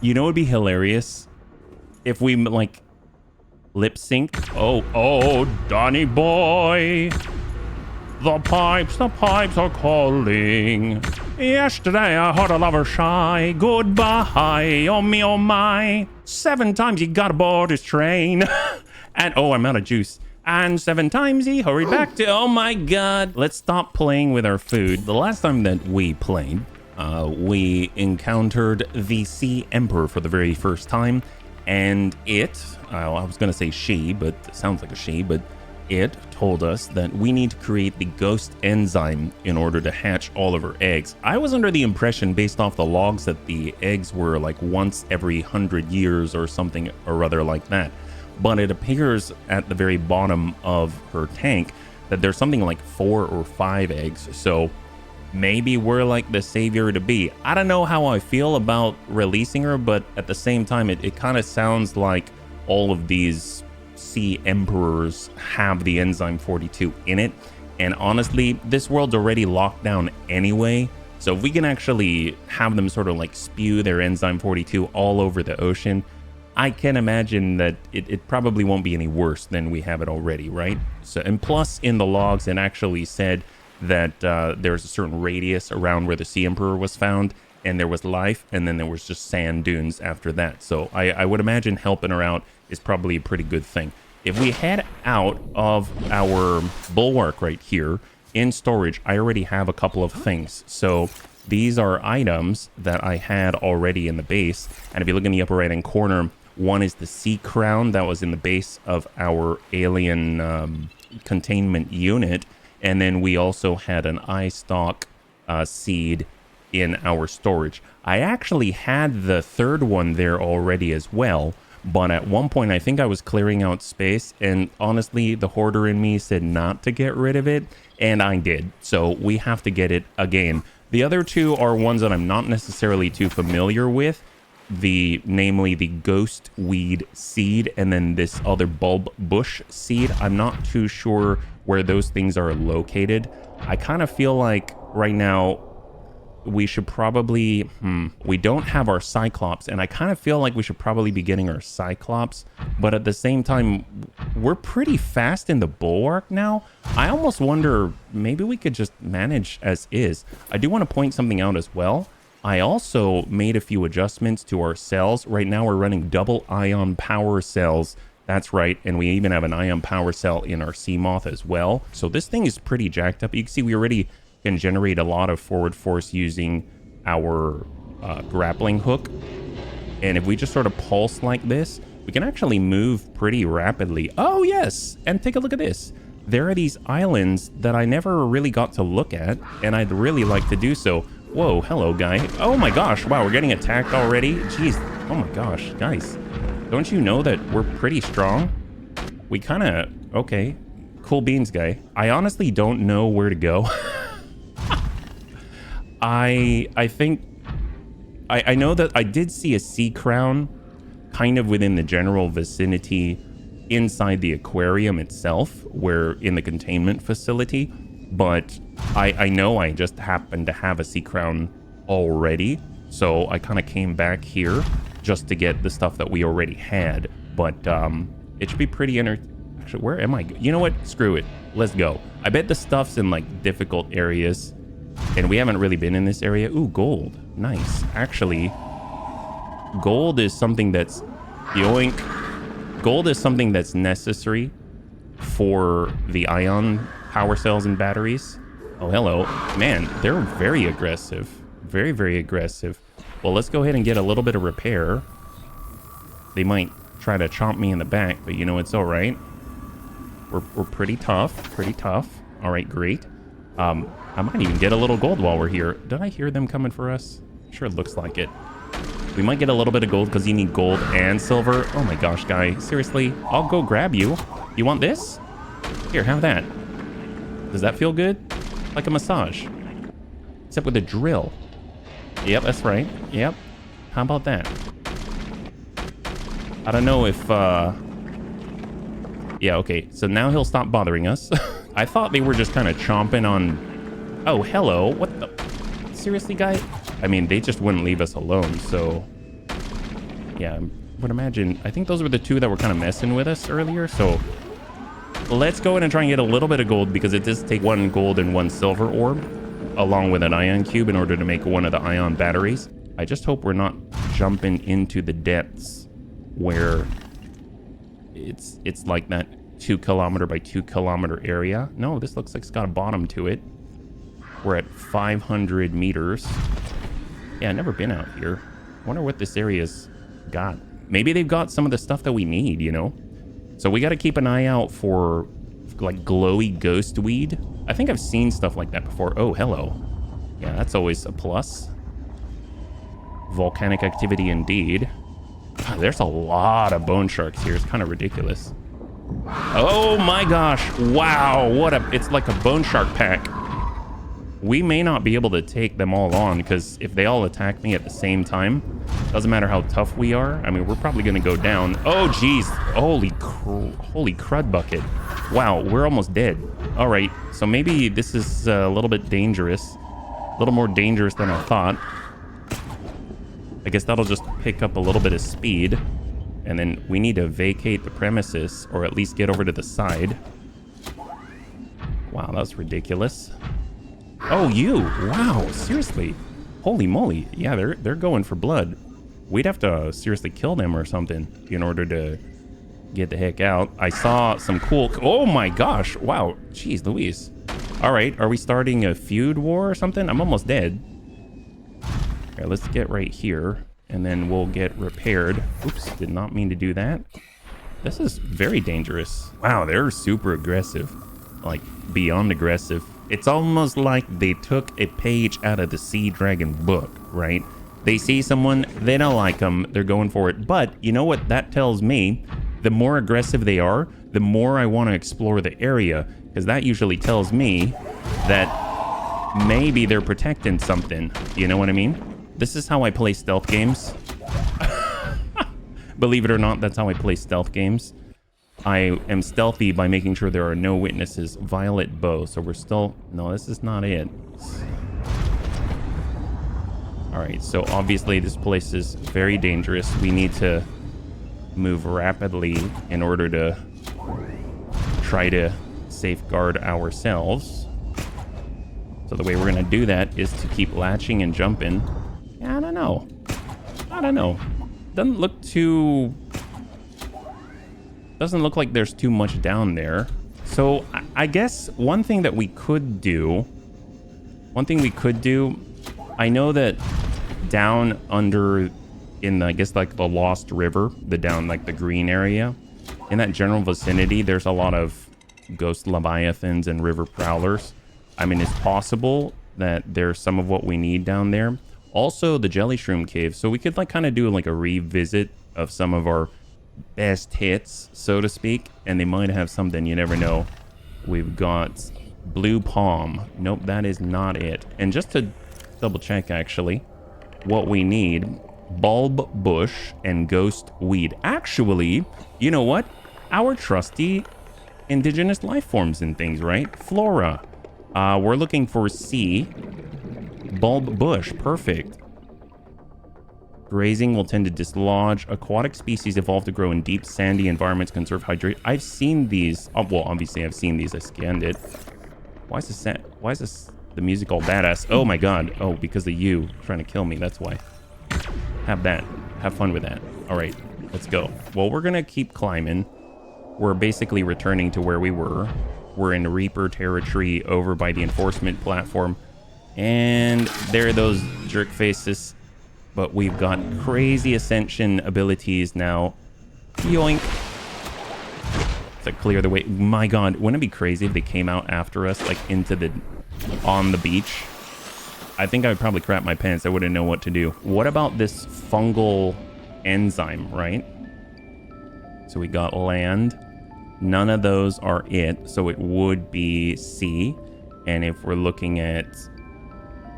You know, it'd be hilarious if we like lip sync. Oh, Donny boy, the pipes are calling. Yesterday I heard a lover shy. Goodbye, oh me, oh my. 7 times he got aboard his train. And oh, I'm out of juice. And 7 times he hurried back to, oh my god. Let's stop playing with our food. The last time that we played, we encountered the Sea Emperor for the very first time. And it, I was going to say she, but it sounds like a she, but it told us that we need to create the ghost enzyme in order to hatch all of our eggs. I was under the impression, based off the logs, that the eggs were like once every 100 years or something or other like that. But it appears at the very bottom of her tank that there's something like 4 or 5 eggs. So maybe we're like the savior to be. I don't know how I feel about releasing her, but at the same time, it kind of sounds like all of these Sea Emperors have the enzyme 42 in it. And honestly, this world's already locked down anyway. So if we can actually have them sort of like spew their enzyme 42 all over the ocean, I can imagine that it probably won't be any worse than we have it already, right? So, and plus in the logs, it actually said that there's a certain radius around where the Sea Emperor was found, and there was life, and then there was just sand dunes after that. So I would imagine helping her out is probably a pretty good thing. If we head out of our bulwark right here in storage, I already have a couple of things. So these are items that I had already in the base. And if you look in the upper right hand corner, one is the sea crown that was in the base of our alien containment unit. And then we also had an eye stalk seed in our storage. I actually had the third one there already as well. But at one point, I think I was clearing out space. And honestly, the hoarder in me said not to get rid of it. And I did. So we have to get it again. The other two are ones that I'm not necessarily too familiar with. Namely the ghost weed seed and then this other bulb bush seed. I'm not too sure where those things are located. I kind of feel like right now we should probably we don't have our Cyclops, and I kind of feel like we should probably be getting our Cyclops, but at the same time we're pretty fast in the bulwark now. I almost wonder maybe we could just manage as is. I do want to point something out as well. I also made a few adjustments to our cells. Right now we're running double ion power cells. That's right, and we even have an ion power cell in our sea moth as well. So this thing is pretty jacked up. You can see we already can generate a lot of forward force using our grappling hook. And if we just sort of pulse like this, we can actually move pretty rapidly. Oh yes, and take a look at this. There are these islands that I never really got to look at, and I'd really like to do so. Whoa, hello guy. Oh my gosh, wow, we're getting attacked already? Jeez, oh my gosh, guys. Don't you know that we're pretty strong? We kind of, okay, cool beans guy. I honestly don't know where to go. I think, I know that I did see a sea crown kind of within the general vicinity inside the aquarium itself, where in the containment facility, but I know I just happened to have a sea crown already, so I kind of came back here just to get the stuff that we already had. But it should be pretty actually, where am I? You know what? Screw it. Let's go. I bet the stuff's in like difficult areas, and we haven't really been in this area. Ooh, gold. Nice. Actually, gold is something that's yoink. Gold is something that's necessary for the ion power cells and batteries. Oh, hello. Man, they're very aggressive. Very, very aggressive. Well, let's go ahead and get a little bit of repair. They might try to chomp me in the back, but you know, it's all right. We're pretty tough. Pretty tough. All right, great. I might even get a little gold while we're here. Did I hear them coming for us? Sure, it looks like it. We might get a little bit of gold because you need gold and silver. Oh my gosh, guy. Seriously, I'll go grab you. You want this? Here, have that. Does that feel good? Like a massage. Except with a drill. Yep, that's right. Yep. How about that? I don't know if, yeah, okay. So now he'll stop bothering us. I thought they were just kind of chomping on... Oh, hello. What the... Seriously, guy? I mean, they just wouldn't leave us alone, so... Yeah, I would imagine. I think those were the two that were kind of messing with us earlier. So let's go in and try and get a little bit of gold, because it does take 1 gold and 1 silver orb along with an ion cube in order to make one of the ion batteries. I just hope we're not jumping into the depths where it's like that 2 kilometer by 2 kilometer area. No, this looks like it's got a bottom to it. We're at 500 meters. Yeah, I've never been out here. Wonder what this area's got. Maybe they've got some of the stuff that we need, you know? So we got to keep an eye out for like glowy ghost weed. I think I've seen stuff like that before. Oh, hello. Yeah, that's always a plus. Volcanic activity indeed. God, there's a lot of bone sharks here. It's kind of ridiculous. Oh my gosh. Wow. It's like a bone shark pack. We may not be able to take them all on, because if they all attack me at the same time, doesn't matter how tough we are. I mean, we're probably going to go down. Oh, geez. Holy crud bucket. Wow, we're almost dead. All right, so maybe this is a little bit dangerous. A little more dangerous than I thought. I guess that'll just pick up a little bit of speed. And then we need to vacate the premises, or at least get over to the side. Wow, that was ridiculous. Oh, you. Wow, seriously. Holy moly. Yeah, they're going for blood. We'd have to seriously kill them or something in order to get the heck out. I saw some cool... Oh my gosh. Wow. Jeez Louise. All right. Are we starting a feud war or something? I'm almost dead. Okay, let's get right here, and then we'll get repaired. Oops, did not mean to do that. This is very dangerous. Wow, they're super aggressive. Like, beyond aggressive. It's almost like they took a page out of the Sea Dragon book, right? They see someone, they don't like them, they're going for it. But you know what that tells me? The more aggressive they are, the more I want to explore the area, because that usually tells me that maybe they're protecting something. You know what I mean? This is how I play stealth games. Believe it or not, that's how I play stealth games. I am stealthy by making sure there are no witnesses. Violet bow. So we're still... No, this is not it. Alright, so obviously this place is very dangerous. We need to move rapidly in order to try to safeguard ourselves. So the way we're going to do that is to keep latching and jumping. Yeah, I don't know. Doesn't look too... Doesn't look like there's too much down there. So I guess one thing we could do, I know that down under in the, I guess like the Lost River, like the green area, in that general vicinity, there's a lot of ghost leviathans and river prowlers. I mean, it's possible that there's some of what we need down there. Also the jelly shroom cave. So we could like kind of do like a revisit of some of our best hits, so to speak, and they might have something. You never know. We've got blue palm. Nope, that is not it. And just to double check, actually, what we need: bulb bush and ghost weed. Actually, you know what? Our trusty indigenous life forms and things, right? Flora. We're looking for C. Bulb bush. Perfect. Grazing will tend to dislodge. Aquatic species evolve to grow in deep, sandy environments, conserve hydration. I've seen these. Oh, well, obviously I've seen these. I scanned it. Why is the music all badass? Oh my god. Oh, because of you trying to kill me. That's why. Have that. Have fun with that. All right, let's go. Well, we're gonna keep climbing. We're basically returning to where we were. We're in Reaper territory over by the enforcement platform. And there are those jerk faces. But we've got crazy ascension abilities now. Yoink. To clear the way. My god, wouldn't it be crazy if they came out after us, like on the beach? I think I would probably crap my pants. I wouldn't know what to do. What about this fungal enzyme, right? So we got land. None of those are it. So it would be C. And if we're looking at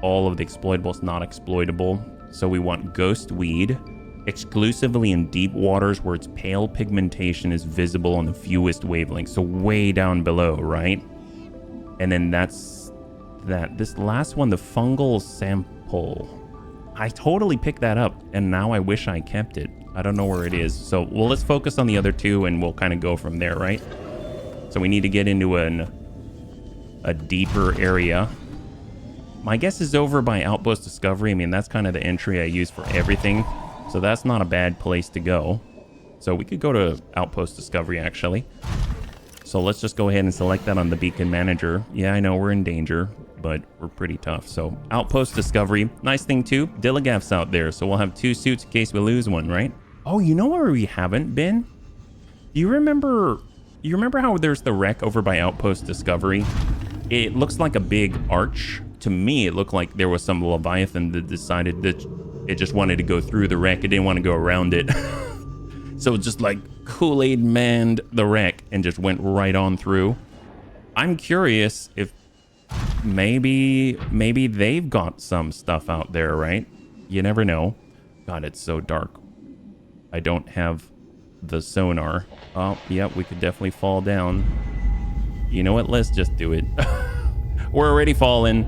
all of the exploitables, not exploitable. So we want ghost weed, exclusively in deep waters where its pale pigmentation is visible on the fewest wavelengths. So way down below, right? And then that's that. This last one, the fungal sample. I totally picked that up, and now I wish I kept it. I don't know where it is. So, well, let's focus on the other two, and we'll kind of go from there, right? So we need to get into a deeper area. My guess is over by Outpost Discovery. I mean, that's kind of the entry I use for everything. So that's not a bad place to go. So we could go to Outpost Discovery, actually. So let's just go ahead and select that on the Beacon Manager. Yeah, I know we're in danger, but we're pretty tough. So Outpost Discovery. Nice thing, too. Dilligaf's out there, so we'll have 2 suits in case we lose one, right? Oh, you know where we haven't been? Do you remember... You remember how there's the wreck over by Outpost Discovery? It looks like a big arch. To me, it looked like there was some Leviathan that decided that it just wanted to go through the wreck. It didn't want to go around it. So it just like Kool-Aid manned the wreck and just went right on through. I'm curious if maybe they've got some stuff out there, right? You never know. God, it's so dark. I don't have the sonar. Oh, yep, we could definitely fall down. You know what? Let's just do it. We're already falling.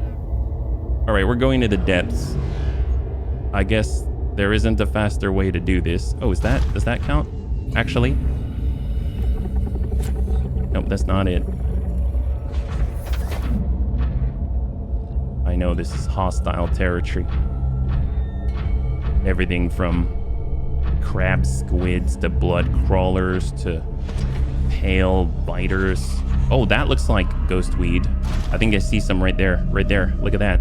All right, we're going to the depths. I guess there isn't a faster way to do this. Oh, does that count? Actually? Nope, that's not it. I know this is hostile territory. Everything from crab squids to blood crawlers to pale biters. Oh, that looks like ghost weed. I think I see some right there. Right there. Look at that.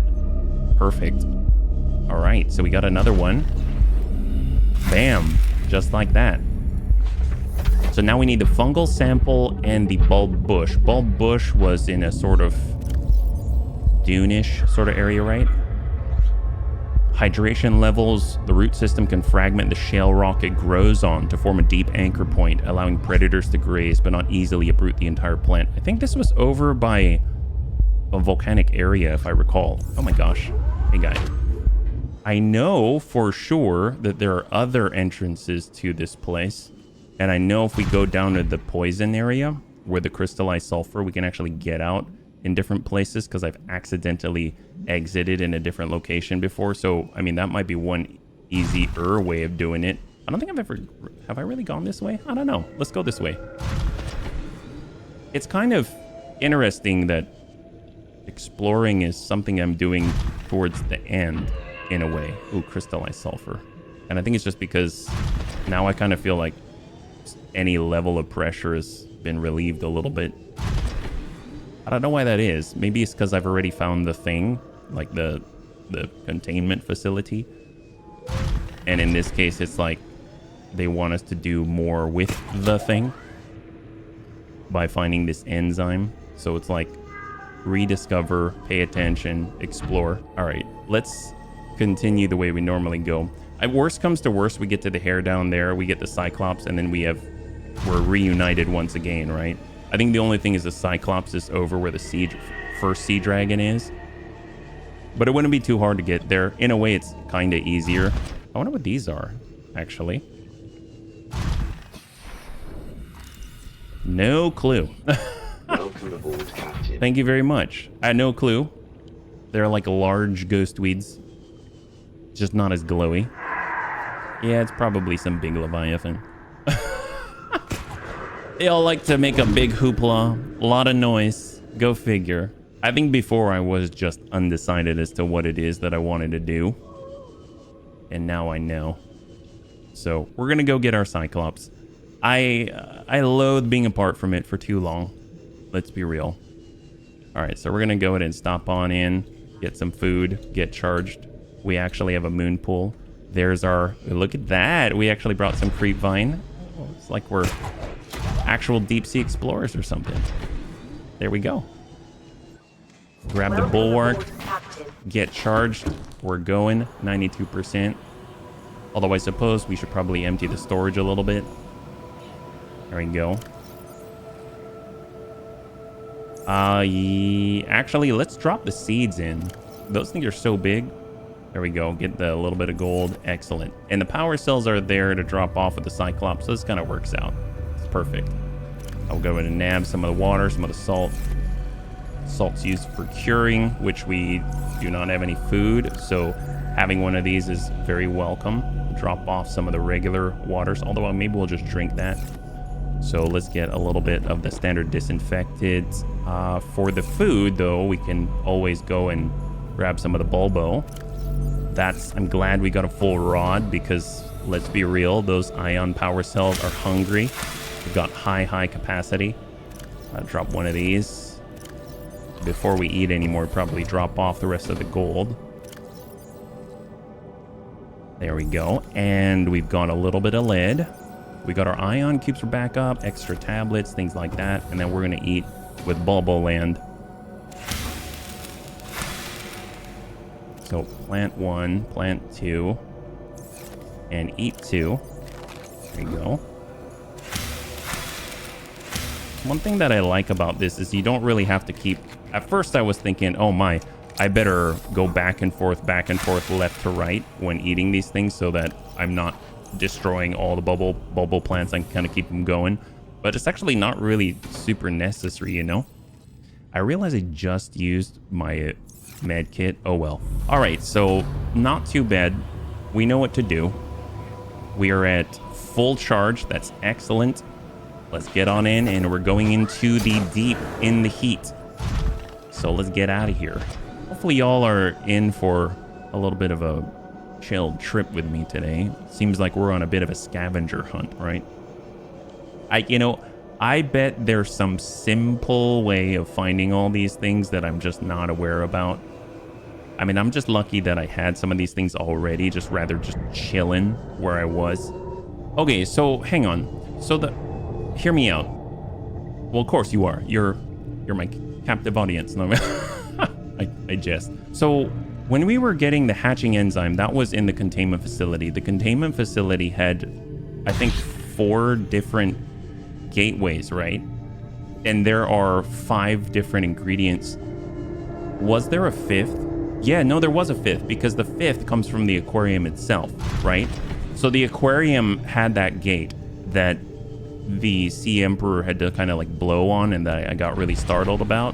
Perfect. All right, so we got another one. Bam. Just like that. So now we need the fungal sample and the bulb bush. Bulb bush was in a sort of dune-ish sort of area, right? Hydration levels. The root system can fragment the shale rock it grows on to form a deep anchor point, allowing predators to graze but not easily uproot the entire plant. I think this was over by a volcanic area, if I recall. Oh my gosh. Hey, guy. I know for sure that there are other entrances to this place. And I know if we go down to the poison area where the crystallized sulfur, we can actually get out in different places because I've accidentally exited in a different location before. So, I mean, that might be one easier way of doing it. I don't think have I really gone this way? I don't know. Let's go this way. It's kind of interesting that exploring is something I'm doing towards the end in a way. Ooh, crystallized sulfur. And I think it's just because now I kind of feel like any level of pressure has been relieved a little bit. I don't know why that is. Maybe it's because I've already found the thing, like the containment facility. And in this case, it's like they want us to do more with the thing by finding this enzyme. So it's like rediscover, pay attention, explore. All right, let's continue the way we normally go. Worst comes to worst, we get to the hair down there, we get the Cyclops, and then we're reunited once again, right? I think the only thing is the Cyclops is over where the first sea dragon is. But it wouldn't be too hard to get there. In a way, it's kind of easier. I wonder what these are, actually. No clue. Welcome aboard, Captain. Thank you very much. I had no clue. They're like large ghost weeds. Just not as glowy. Yeah, it's probably some big Leviathan. They all like to make a big hoopla. A lot of noise. Go figure. I think before I was just undecided as to what it is that I wanted to do. And now I know. So we're going to go get our Cyclops. I loathe being apart from it for too long. Let's be real. All right, so we're going to go ahead and stop on in, get some food, get charged. We actually have a moon pool. There's our... Look at that. We actually brought some creep vine. Oh, it's like we're actual deep sea explorers or something. There we go. Grab the bulwark. Get charged. We're going 92%. Although I suppose we should probably empty the storage a little bit. There we go. Actually, let's drop the seeds in. Those things are so big. There we go. Get the little bit of gold. Excellent. And the power cells are there to drop off with the Cyclops. So this kind of works out. It's perfect. I'll go in and nab some of the water, some of the salt. Salt's used for curing, which we do not have any food. So Having one of these is very welcome. Drop off some of the regular waters, although maybe we'll just drink that. So let's get a little bit of the standard disinfected. For the food, though, we can always go and grab some of the bulbo. I'm glad we got a full rod because, let's be real, those ion power cells are hungry. We've got high capacity. Drop one of these. Before we eat anymore, probably drop off the rest of the gold. There we go. And we've got a little bit of lead. We got our ion cubes for backup, extra tablets, things like that. And then we're going to eat with Bulbo Land. So plant 1, plant 2, and eat 2. There you go. One thing that I like about this is you don't really have to keep... At first I was thinking, oh my, I better go back and forth, left to right when eating these things so that I'm not destroying all the bubble plants. I can kind of keep them going. But it's actually not really super necessary, you know? I realize I just used my med kit. Oh well. All right, so not too bad. We know what to do. We are at full charge. That's excellent. Let's get on in, and we're going into the deep in the heat. So let's get out of here. Hopefully y'all are in for a little bit of a chilled trip with me today. Seems like we're on a bit of a scavenger hunt, right? I bet there's some simple way of finding all these things that I'm just not aware about. I mean, I'm just lucky that I had some of these things already, just chilling where I was. Okay, so hang on. So hear me out. Well, of course you are. You're my captive audience. No, I jest. So when we were getting the hatching enzyme, that was in the containment facility. The containment facility had, I think, 4 different gateways, right? And there are 5 different ingredients. Was there a 5th? Yeah, no, there was a 5th, because the 5th comes from the aquarium itself, right? So the aquarium had that gate that the Sea Emperor had to kind of like blow on, and that I got really startled about.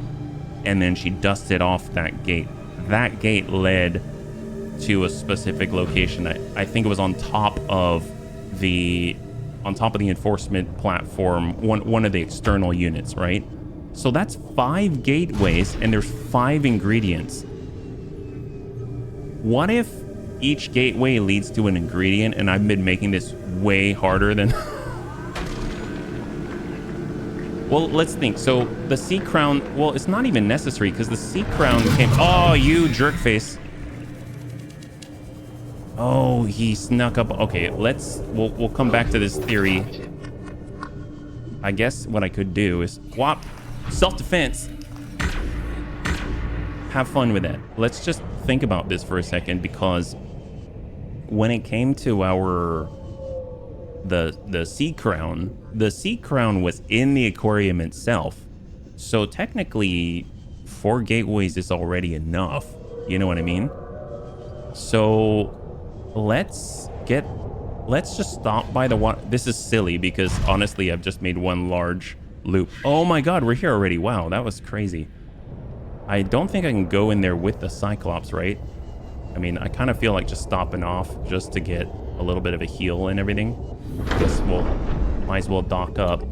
And then she dusted off that gate. That gate led to a specific location. I think it was on top of the enforcement platform, one of the external units, right? So that's 5 gateways, and there's 5 ingredients. What if each gateway leads to an ingredient, and I've been making this way harder than... Well, let's think. So the sea crown, well, it's not even necessary because the sea crown came... Oh, you jerk face. Oh, he snuck up. Okay, we'll come back to this theory. I guess what I could do is swap self-defense. Have fun with that. Let's just think about this for a second, because when it came to the sea crown was in the aquarium itself. So technically 4 gateways is already enough. You know what I mean? So let's just stop by the one. This is silly because honestly, I've just made one large loop. Oh my God, we're here already. Wow, that was crazy. I don't think I can go in there with the Cyclops, right? I mean, I kind of feel like just stopping off just to get a little bit of a heal and everything. Guess we'll might as well dock up.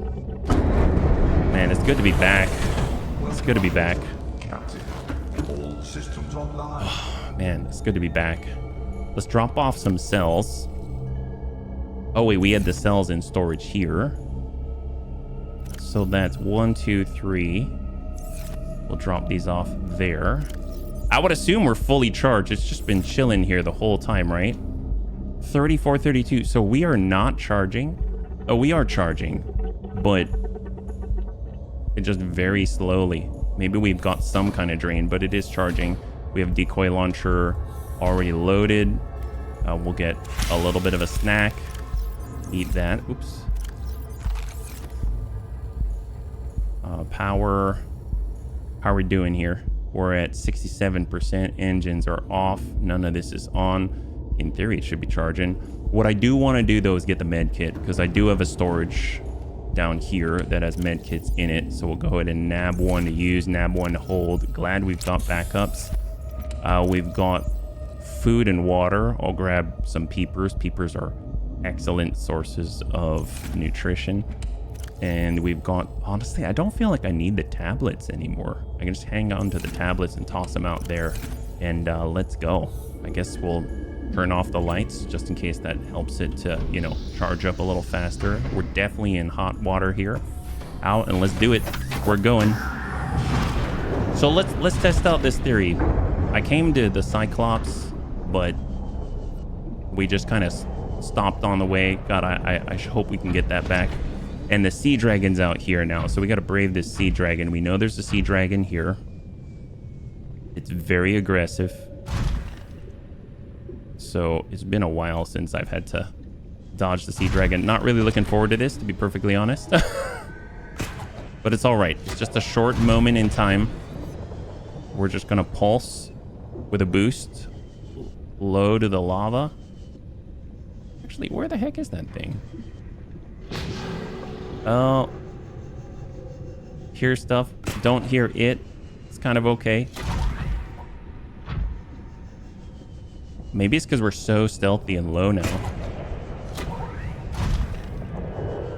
Man, it's good to be back. It's good to be back. All systems online. Man, it's good to be back. Let's drop off some cells. Oh wait, we had the cells in storage here. So that's 1, 2, 3. We'll drop these off there. I would assume we're fully charged. It's just been chilling here the whole time, right? 34, 32. So we are not charging. Oh, we are charging, but it just very slowly. Maybe we've got some kind of drain, but it is charging. We have decoy launcher already loaded. We'll get a little bit of a snack. Eat that. Oops. Power. How are we doing here? We're at 67%. Engines are off. None of this is on. In theory, it should be charging. What I do want to do, though, is get the med kit, because I do have a storage down here that has med kits in it. So we'll go ahead and nab one to use, nab one to hold. Glad we've got backups. We've got food and water. I'll grab some peepers. Peepers are excellent sources of nutrition. And we've got, honestly, I don't feel like I need the tablets anymore. I can just hang on to the tablets and toss them out there. And let's go. I guess we'll turn off the lights just in case that helps it to, you know, charge up a little faster. We're definitely in hot water here. Out, and let's do it. We're going. So let's test out this theory. I came to the Cyclops, but we just kind of stopped on the way. God, I hope we can get that back. And the sea dragon's out here now, so we got to brave this sea dragon. We know there's a sea dragon here. It's very aggressive. So it's been a while since I've had to dodge the sea dragon. Not really looking forward to this, to be perfectly honest. But it's all right. It's just a short moment in time. We're just going to pulse with a boost low to the lava. Actually, where the heck is that thing? Oh. Hear stuff. Don't hear it. It's kind of okay. Maybe it's because we're so stealthy and low now.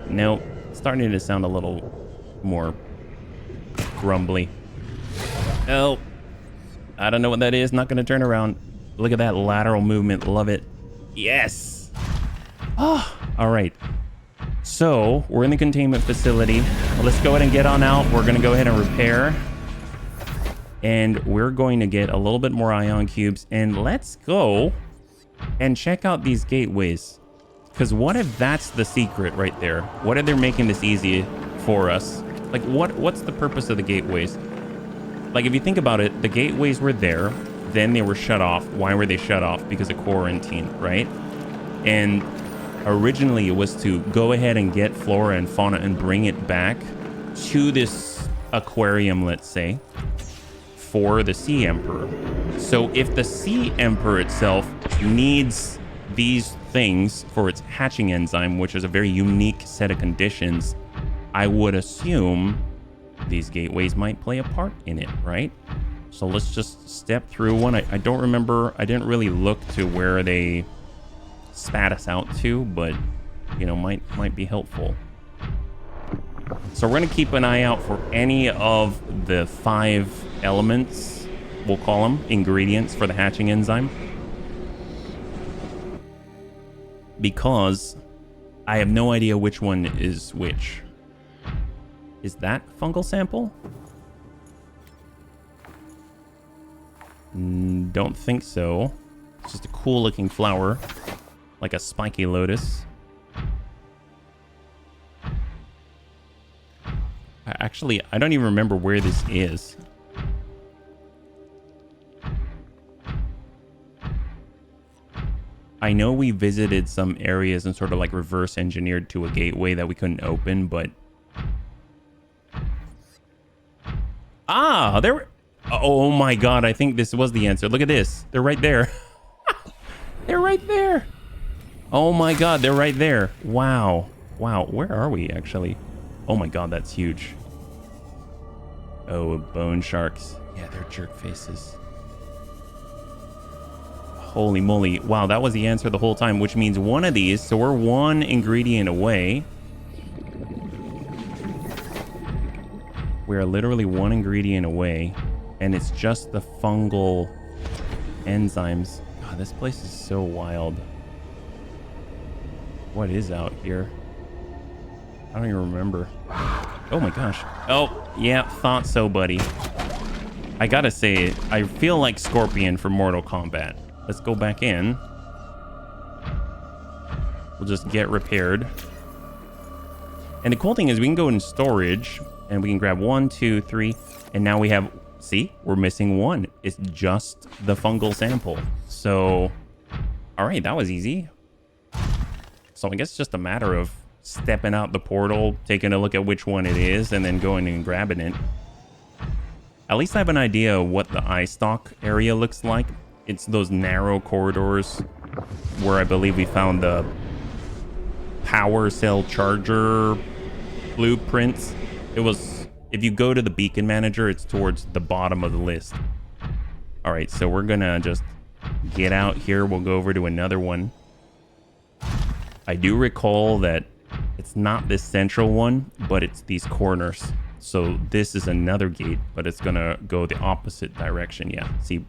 Nope. It's starting to sound a little more grumbly. Oh. I don't know what that is. Not going to turn around. Look at that lateral movement. Love it. Yes. Oh, all right. So we're in the containment facility. Let's go ahead and get on out. We're going to go ahead and repair. And we're going to get a little bit more ion cubes. And let's go and check out these gateways. Because what if that's the secret right there? What if they're making this easy for us? Like, what's the purpose of the gateways? Like, if you think about it, the gateways were there. Then they were shut off. Why were they shut off? Because of quarantine, right? And originally it was to go ahead and get flora and fauna and bring it back to this aquarium, let's say, for the Sea Emperor. So if the Sea Emperor itself needs these things for its hatching enzyme, which is a very unique set of conditions, I would assume these gateways might play a part in it, right? So let's just step through one. I don't remember. I didn't really look to where they spat us out to, but you know, might be helpful. So we're gonna keep an eye out for any of the 5 elements, we'll call them ingredients for the hatching enzyme, because I have no idea which one is which. Is that fungal sample? Don't think so. It's just a cool looking flower, like a spiky lotus. Actually, I don't even remember where this is. I know we visited some areas and sort of like reverse engineered to a gateway that we couldn't open, but... Ah, there were... Oh my god, I think this was the answer. Look at this. They're right there. They're right there. Oh my god, they're right there. Wow. Wow, where are we actually? Oh my god, that's huge. Oh, bone sharks. Yeah, they're jerk faces. Holy moly. Wow, that was the answer the whole time, which means one of these, so we're 1 ingredient away. We're literally 1 ingredient away, and it's just the fungal enzymes. God, this place is so wild. What is out here? I don't even remember. Oh my gosh. Oh, yeah, thought so, buddy. I gotta say, I feel like Scorpion from Mortal Kombat. Let's go back in. We'll just get repaired. And the cool thing is we can go in storage and we can grab 1, 2, 3. And now we have, see, we're missing 1. It's just the fungal sample. So, all right, that was easy. So I guess it's just a matter of stepping out the portal, taking a look at which one it is, and then going and grabbing it. At least I have an idea of what the eye stalk area looks like. It's those narrow corridors where I believe we found the power cell charger blueprints. It was, if you go to the beacon manager, it's towards the bottom of the list. All right, so we're gonna just get out here. We'll go over to another one. I do recall that it's not this central one, but it's these corners. So this is another gate, but it's gonna go the opposite direction. Yeah, see,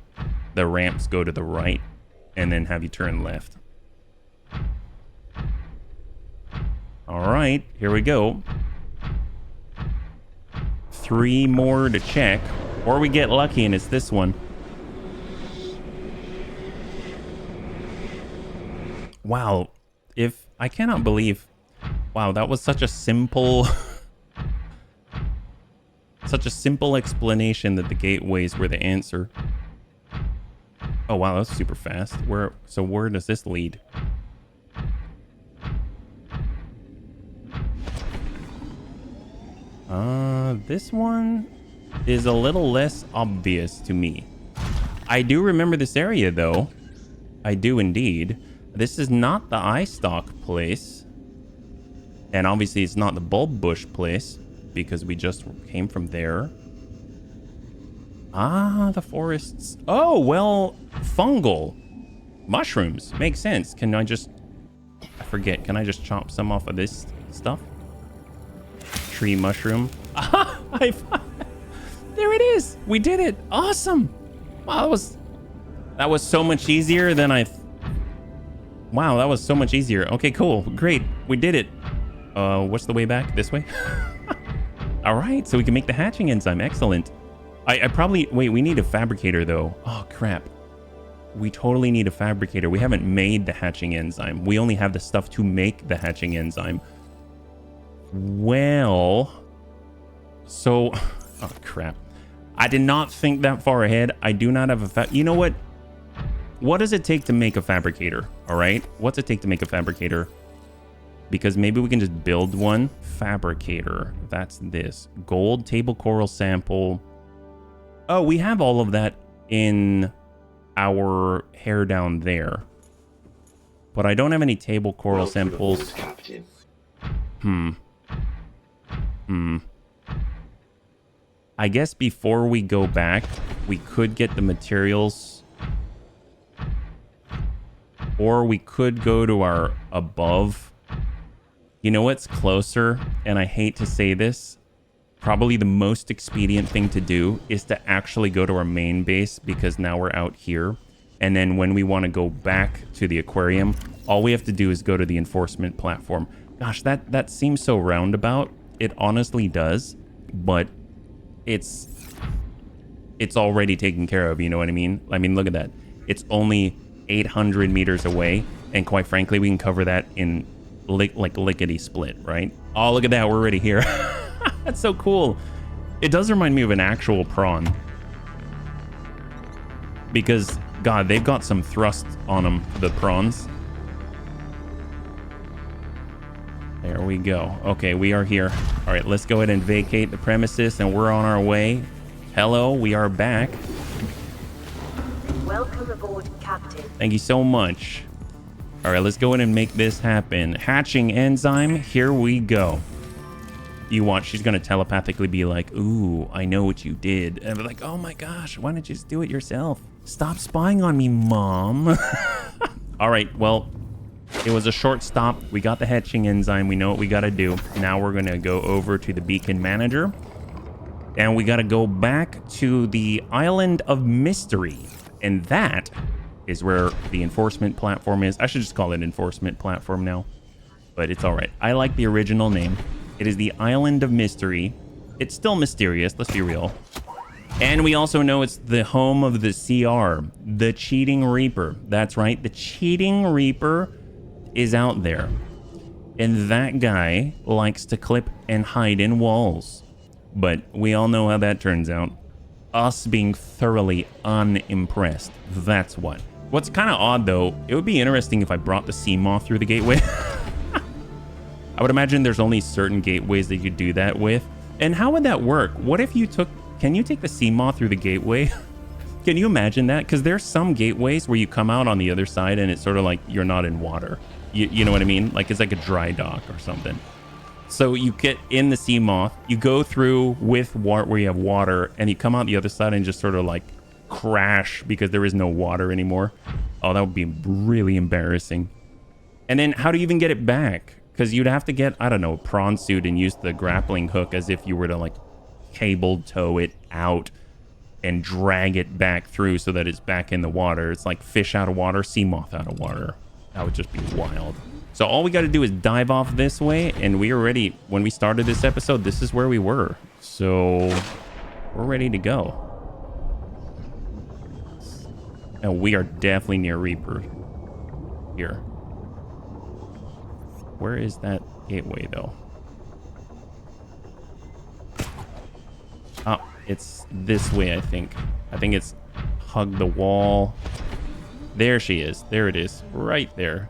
the ramps go to the right and then have you turn left. All right, here we go. 3 more to check, or we get lucky and it's this one. Wow, I cannot believe, wow, that was such a simple such a simple explanation that the gateways were the answer. Oh wow, that's super fast. Where does this lead? This one is a little less obvious to me. I do remember this area though. I do indeed. This is not the eye stalk place. And obviously it's not the bulb bush place because we just came from there. Ah, the forests. Oh, well, fungal. Mushrooms. Makes sense. Can I just... I forget. Can I just chop some off of this stuff? Tree mushroom. Ah, there it is. We did it. Awesome. Wow, that was so much easier than wow, that was so much easier. Okay, cool. Great. We did it. What's the way back? This way? All right, so we can make the hatching enzyme. Excellent. I probably... Wait, we need a fabricator, though. Oh, crap. We totally need a fabricator. We haven't made the hatching enzyme. We only have the stuff to make the hatching enzyme. Well... So... Oh, crap. I did not think that far ahead. I do not have a... You know what? What does it take to make a fabricator? All right? What's it take to make a fabricator? Because maybe we can just build one. Fabricator. That's this. Gold table coral sample. Oh, we have all of that in our hair down there. But I don't have any table coral samples. I guess before we go back, we could get the materials. Or we could go to our above. You know what's closer? And I hate to say this. Probably the most expedient thing to do is to actually go to our main base because now we're out here. And then when we want to go back to the aquarium, all we have to do is go to the enforcement platform. Gosh, that seems so roundabout. It honestly does. But it's already taken care of, you know what I mean? I mean, look at that. It's only 800 meters away. And quite frankly, we can cover that in like lickety split, right? Oh, look at that. We're already here. That's so cool. It does remind me of an actual prawn. Because, God, they've got some thrust on them, the prawns. There we go. Okay, we are here. All right, let's go ahead and vacate the premises, and we're on our way. Hello, we are back. Welcome aboard, Captain. Thank you so much. All right, let's go ahead and make this happen. Hatching enzyme, here we go. You watch, she's going to telepathically be like, ooh, I know what you did. And I'm like, oh my gosh, why don't you just do it yourself? Stop spying on me, Mom. All right, well, it was a short stop. We got the hatching enzyme. We know what we got to do. Now we're going to go over to the beacon manager. And we got to go back to the Island of Mystery. And that is where the enforcement platform is. I should just call it enforcement platform now. But it's all right. I like the original name. It is the Island of Mystery. It's still mysterious, let's be real. And we also know it's the home of the CR, the Cheating Reaper. That's right, the Cheating Reaper is out there. And that guy likes to clip and hide in walls. But we all know how that turns out. Us being thoroughly unimpressed. That's what. What's kind of odd, though, it would be interesting if I brought the sea moth through the gateway. I would imagine there's only certain gateways that you could do that with. And how would that work? What if you took... Can you take the sea moth through the gateway? Can you imagine that? Because there's some gateways where you come out on the other side and it's sort of like you're not in water. You know what I mean? Like it's like a dry dock or something. So you get in the sea moth, you go through with water where you have water, and you come out the other side and just sort of like crash because there is no water anymore. Oh, that would be really embarrassing. And then how do you even get it back? Because you'd have to get, I don't know, a prawn suit and use the grappling hook as if you were to like cable tow it out and drag it back through so that it's back in the water. It's like fish out of water, sea moth out of water. That would just be wild. So all we got to do is dive off this way, and we already, when we started this episode, this is where we were. So we're ready to go. And we are definitely near Reaper here. Where is that gateway, though? Oh, it's this way, I think. I think it's hug the wall. There she is. There it is. Right there.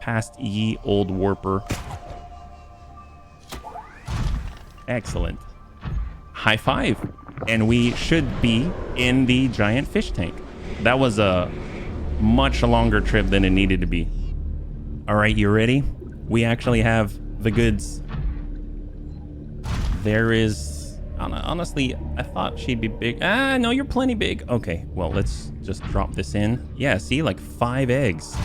Past ye old warper. Excellent. High five. And we should be in the giant fish tank. That was a much longer trip than it needed to be. All right, you ready? We actually have the goods. There is... Honestly, I thought she'd be big. Ah, no, you're plenty big. Okay, well, let's just drop this in. Yeah, see, like 5 eggs.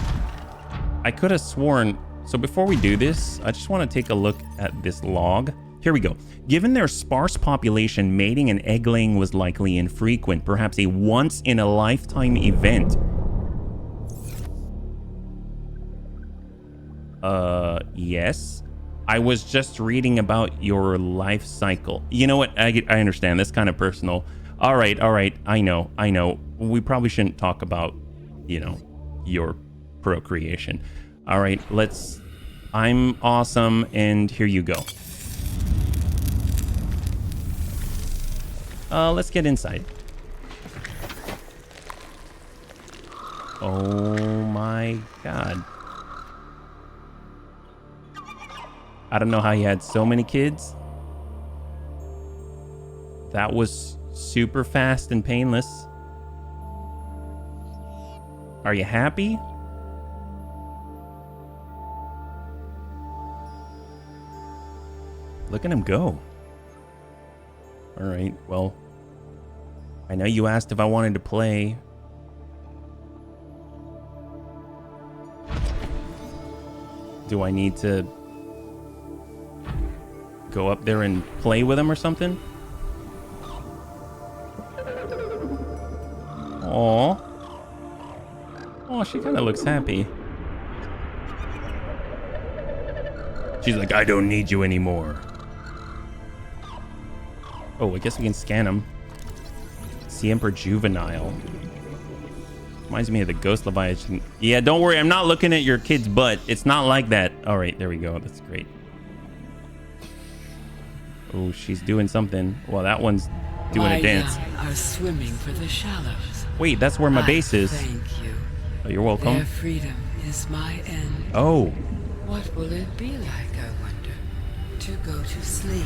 I could have sworn... So before we do this, I just want to take a look at this log. Here we go. Given their sparse population, mating and egg laying was likely infrequent, perhaps a once-in-a-lifetime event. Yes. I was just reading about your life cycle. You know what? I understand. That's kind of personal. All right. I know. We probably shouldn't talk about, you know, your procreation. All right, I'm awesome, and here you go. Let's get inside. Oh my God. I don't know how you had so many kids. That was super fast and painless. Are you happy? Look at him go. All right, well, I know you asked if I wanted to play. Do I need to go up there and play with him or something? Aw. Oh, she kind of looks happy. She's like, I don't need you anymore. Oh, I guess we can scan him. Siemper Juvenile. Reminds me of the Ghost Leviathan. Yeah, don't worry. I'm not looking at your kid's butt. It's not like that. All right, there we go. That's great. Oh, she's doing something. Well, that one's doing a dance. Are swimming for the shallows. Wait, that's where my base is. Thank you. Oh, you're welcome. Their freedom is my end. Oh. What will it be like, I wonder, to go to sleep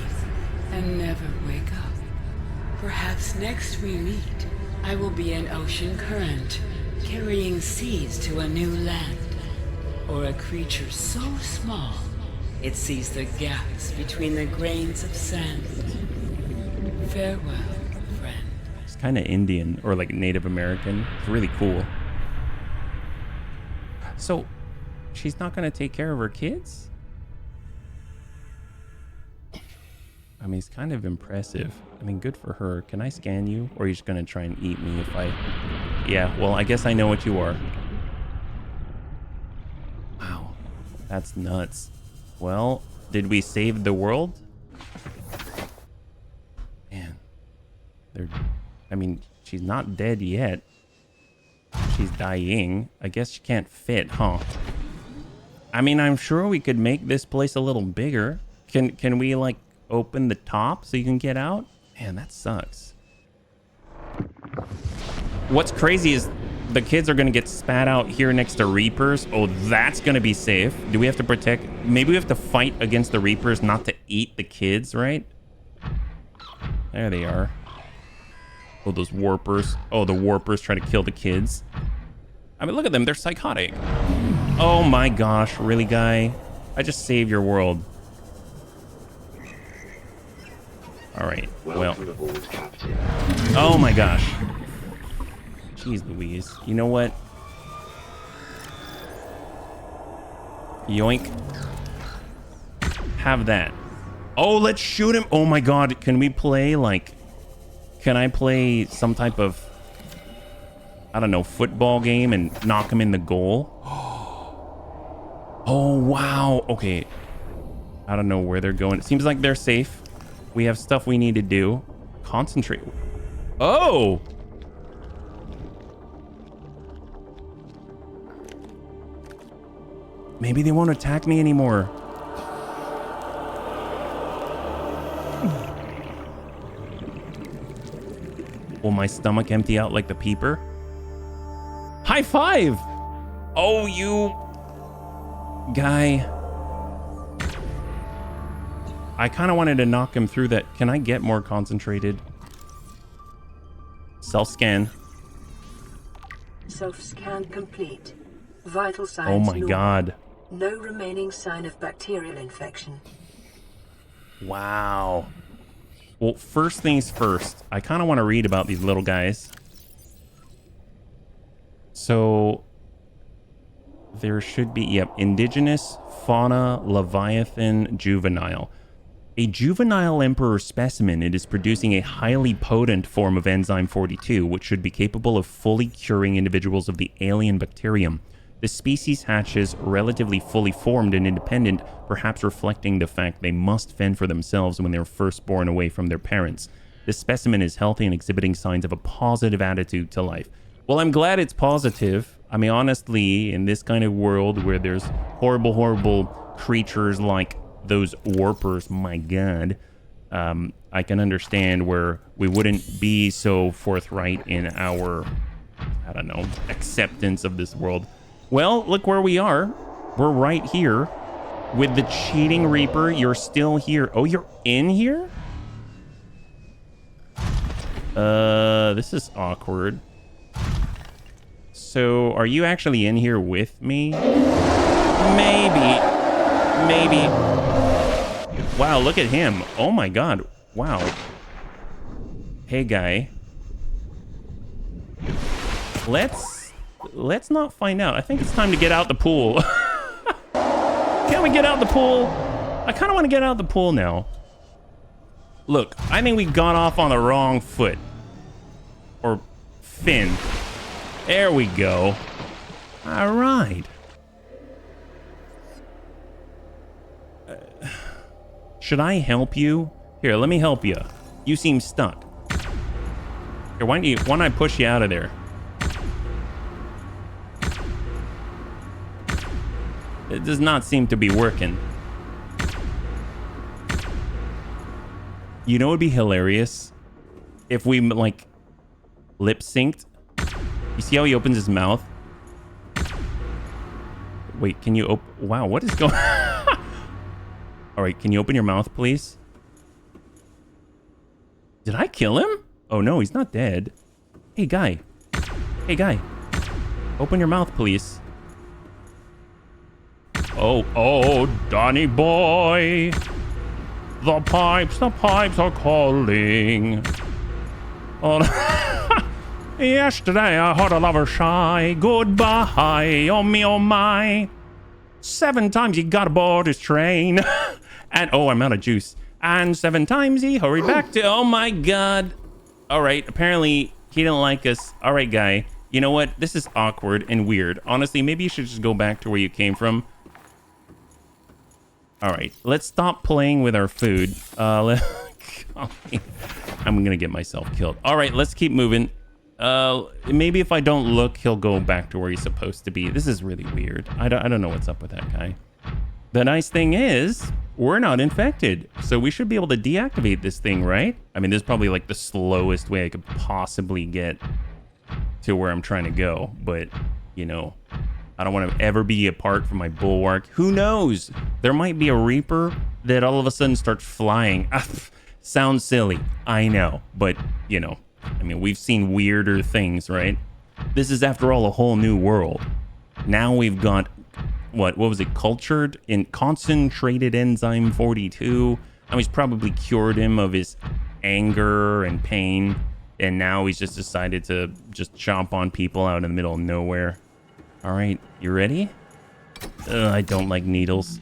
and never wake up? Perhaps next we meet, I will be an ocean current, carrying seeds to a new land. Or a creature so small, it sees the gaps between the grains of sand. Farewell, friend. It's kind of Indian or like Native American. It's really cool. So, she's not going to take care of her kids? I mean, it's kind of impressive. I mean, good for her. Can I scan you? Or are you just going to try and eat me if I... Yeah, well, I guess I know what you are. Wow. That's nuts. Well, did we save the world? Man. I mean, she's not dead yet. She's dying. I guess she can't fit, huh? I mean, I'm sure we could make this place a little bigger. Can we, like, open the top so you can get out? Man, that sucks. What's crazy is the kids are going to get spat out here next to Reapers. Oh, that's going to be safe. Do we have to protect? Maybe we have to fight against the Reapers not to eat the kids, right? There they are. Oh, those warpers. Oh, the warpers try to kill the kids. I mean, look at them. They're psychotic. Oh my gosh. Really, guy? I just saved your world. All right. Well. Welcome aboard, Captain. Oh my gosh. Jeez Louise. You know what? Yoink. Have that. Oh, let's shoot him. Oh my god. Can we play like... Can I play some type of... I don't know, football game and knock him in the goal? Oh, wow. Okay. I don't know where they're going. It seems like they're safe. We have stuff we need to do. Concentrate. Oh! Maybe they won't attack me anymore. Will my stomach empty out like the peeper? High five! Oh, you... guy. I kind of wanted to knock him through that. Can I get more concentrated? Self-scan. Self-scan complete. Vital signs Oh my normal. god. No remaining sign of bacterial infection. Wow. Well, first things first. I kind of want to read about these little guys. So... there should be, yep, indigenous fauna leviathan juvenile. A juvenile emperor specimen, it is producing a highly potent form of enzyme 42, which should be capable of fully curing individuals of the alien bacterium. The species hatches relatively fully formed and independent, perhaps reflecting the fact they must fend for themselves when they're first born away from their parents. This specimen is healthy and exhibiting signs of a positive attitude to life. Well, I'm glad it's positive. I mean, honestly, in this kind of world where there's horrible, horrible creatures like those warpers, my god, I can understand where we wouldn't be so forthright in our, I don't know, acceptance of this world. Well, look where we are. We're right here with the cheating Reaper. You're still here. Oh, you're in here? This is awkward. So, are you actually in here with me? Maybe. Wow, look at him. Oh my god. Wow. Hey, guy. Let's not find out. I think it's time to get out the pool. Can we get out the pool? I kind of want to get out the pool now. Look, I think we got off on the wrong foot. Or fin. There we go. All right. Should I help you? Here, let me help you. You seem stuck. Here, why don't I push you out of there? It does not seem to be working. You know what would be hilarious? If we, like, lip synced. You see how he opens his mouth? Wait, can you open... Wow, what is going... All right, can you open your mouth, please? Did I kill him? Oh, no, he's not dead. Hey, guy. Hey, guy. Open your mouth, please. Oh, Donny boy. The pipes are calling. Oh, yesterday I heard a lover shy. Goodbye, oh me, oh my. 7 times he got aboard his train. And, oh, I'm out of juice. And 7 times he hurried back to, oh my god. All right, apparently he didn't like us. All right, guy. You know what? This is awkward and weird. Honestly, maybe you should just go back to where you came from. All right, let's stop playing with our food. I'm gonna get myself killed. All right, let's keep moving. Maybe if I don't look, he'll go back to where he's supposed to be. This is really weird. I don't know what's up with that guy. The nice thing is, we're not infected, so we should be able to deactivate this thing, right? I mean, this is probably like the slowest way I could possibly get to where I'm trying to go, but, you know, I don't want to ever be apart from my bulwark. Who knows? There might be a Reaper that all of a sudden starts flying. Sounds silly, I know, but, you know, I mean, we've seen weirder things, right? This is, after all, a whole new world. Now we've got, what was it, cultured in concentrated enzyme 42. Now he's probably cured him of his anger and pain, and now he's just decided to just chomp on people out in the middle of nowhere. All right, you ready? I don't like needles.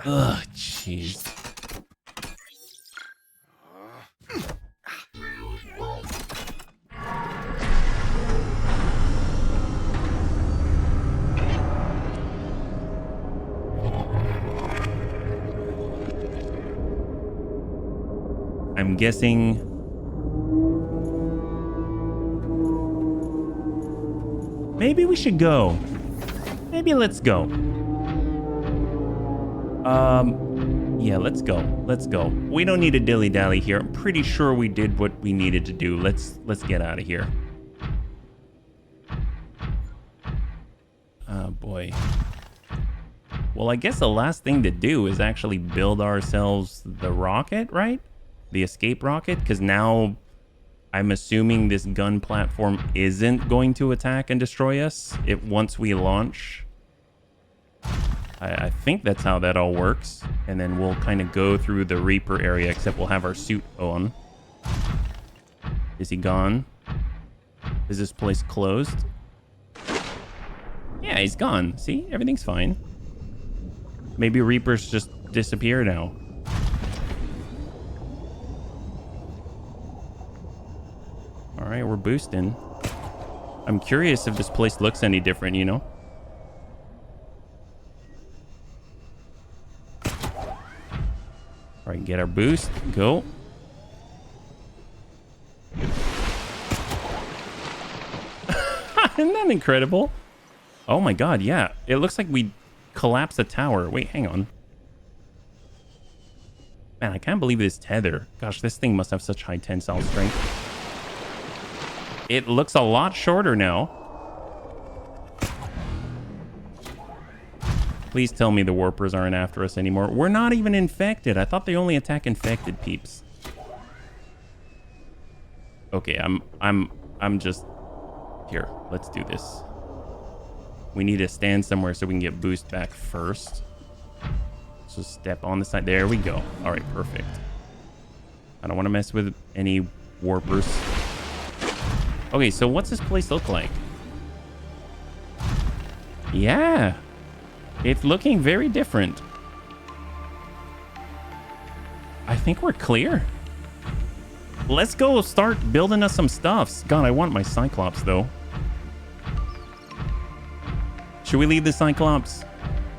Ugh, jeez. I'm guessing maybe we should go. Maybe let's go. Yeah, let's go. Let's go. We don't need to dilly-dally here. I'm pretty sure we did what we needed to do. Let's get out of here. Oh boy. Well, I guess the last thing to do is actually build ourselves the rocket, right? The escape rocket, because now I'm assuming this gun platform isn't going to attack and destroy us once we launch. I think that's how that all works. And then we'll kind of go through the Reaper area, except we'll have our suit on. Is he gone? Is this place closed? Yeah, he's gone. See, everything's fine. Maybe Reapers just disappear now. All right, we're boosting. I'm curious if this place looks any different, you know? All right, get our boost. Go. Isn't that incredible? Oh my god, yeah. It looks like we collapsed a tower. Wait, hang on. Man, I can't believe this tether. Gosh, this thing must have such high tensile strength. It looks a lot shorter now. Please tell me the warpers aren't after us anymore. We're not even infected. I thought they only attack infected peeps. Okay, I'm just here. Let's do this. We need to stand somewhere so we can get boost back first. So step on the side. There we go. All right, perfect. I don't want to mess with any warpers. Okay, so what's this place look like? Yeah. It's looking very different. I think we're clear. Let's go start building us some stuffs. God, I want my Cyclops, though. Should we leave the Cyclops?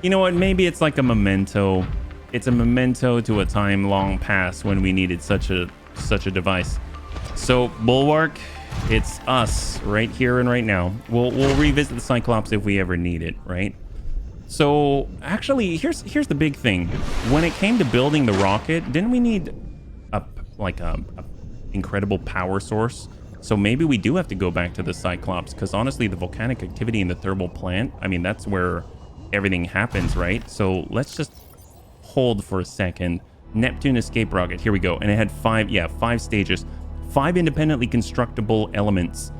You know what? Maybe it's like a memento. It's a memento to a time long past when we needed such a device. So, Bulwark, it's us right here and right now. We'll revisit the Cyclops if we ever need it, right? So actually, here's the big thing. When it came to building the rocket, didn't we need a incredible power source? So maybe we do have to go back to the Cyclops, because honestly, the volcanic activity in the thermal plant, I mean, that's where everything happens, right? So let's just hold for a second. Neptune escape rocket, here we go. And it had five stages, 5 independently constructible elements.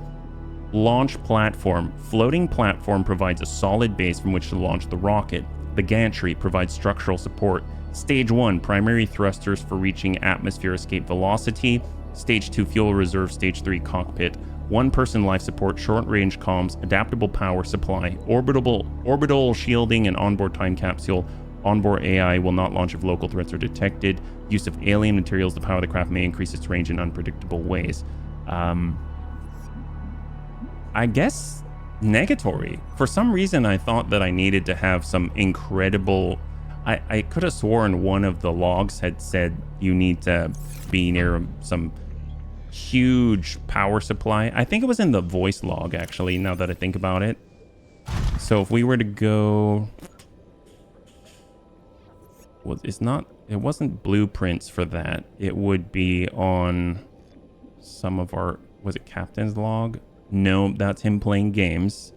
Launch platform. Floating platform provides a solid base from which to launch the rocket. The gantry provides structural support. Stage 1, primary thrusters for reaching atmosphere escape velocity. Stage 2, fuel reserve. Stage 3, cockpit. 1-person life support, short-range comms, adaptable power supply, orbital shielding, and onboard time capsule. Onboard AI will not launch if local threats are detected. Use of alien materials to power the craft may increase its range in unpredictable ways. I guess negatory. For some reason, I thought that I needed to have some incredible... I could have sworn one of the logs had said you need to be near some huge power supply. I think it was in the voice log, actually, now that I think about it. So if we were to go... Well, it wasn't blueprints for that. It would be on some of our... Was it Captain's log? No, that's him playing games.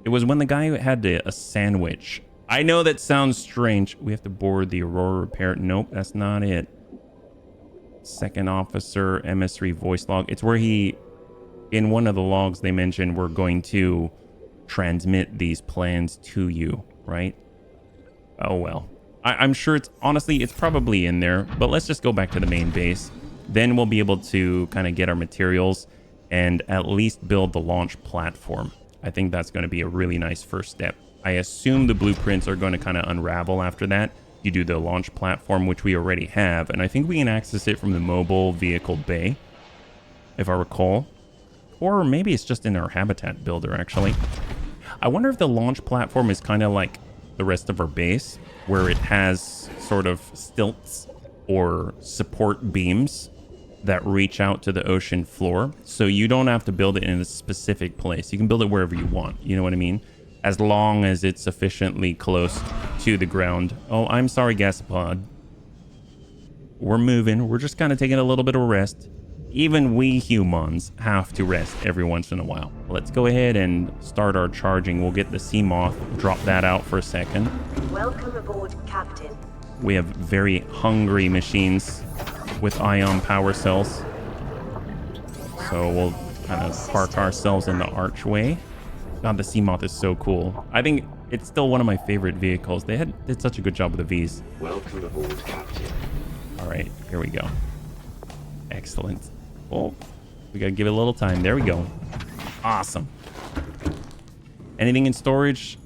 It was when the guy had a sandwich. I know that sounds strange. We have to board the Aurora repair. Nope, that's not it. Second officer, MS3 voice log. It's where he in one of the logs they mentioned we're going to transmit these plans to you, right? Oh well. I'm sure it's honestly it's probably in there, but let's just go back to the main base. Then we'll be able to kind of get our materials and at least build the launch platform. I think that's going to be a really nice first step. I assume the blueprints are going to kind of unravel after that. You do the launch platform, which we already have, and I think we can access it from the mobile vehicle bay, if I recall. Or maybe it's just in our habitat builder, actually. I wonder if the launch platform is kind of like the rest of our base, where it has sort of stilts or support beams that reach out to the ocean floor. So you don't have to build it in a specific place. You can build it wherever you want. You know what I mean? As long as it's sufficiently close to the ground. Oh, I'm sorry, Gasopod. We're moving. We're just kind of taking a little bit of rest. Even we humans have to rest every once in a while. Let's go ahead and start our charging. We'll get the sea moth, drop that out for a second. Welcome aboard, Captain. We have very hungry machines with ion power cells. So we'll kind of park ourselves in the archway. God, the sea moth is so cool. I think it's still one of my favorite vehicles. They did such a good job with the V's. Welcome aboard, Captain. All right, here we go. Excellent. Oh, we gotta give it a little time. There we go. Awesome. Anything in storage?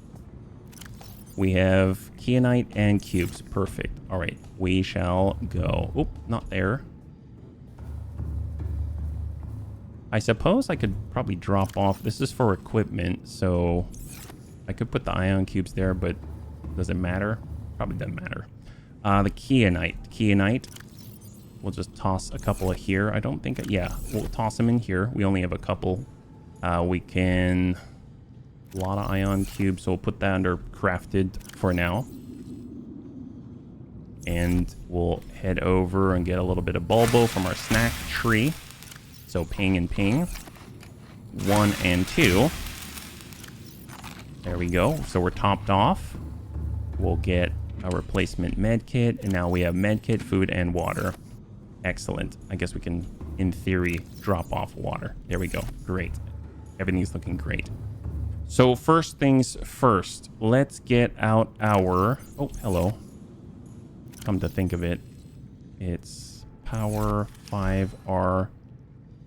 We have kyanite and cubes. Perfect. All right, we shall go. Oop, not there. I suppose I could probably drop off. This is for equipment, so I could put the ion cubes there, but does it matter? Probably doesn't matter. The kyanite. We'll just toss a couple of here. I don't think... Yeah, we'll toss them in here. We only have a couple. We can... A lot of ion cubes, so we'll put that under crafted for now. And we'll head over and get a little bit of bulbo from our snack tree. So ping and ping. 1 and 2. There we go. So we're topped off. We'll get a replacement med kit. And now we have med kit, food, and water. Excellent. I guess we can, in theory, drop off water. There we go. Great. Everything's looking great. So first things first, let's get out our... Oh, hello. Come to think of it, it's power 5R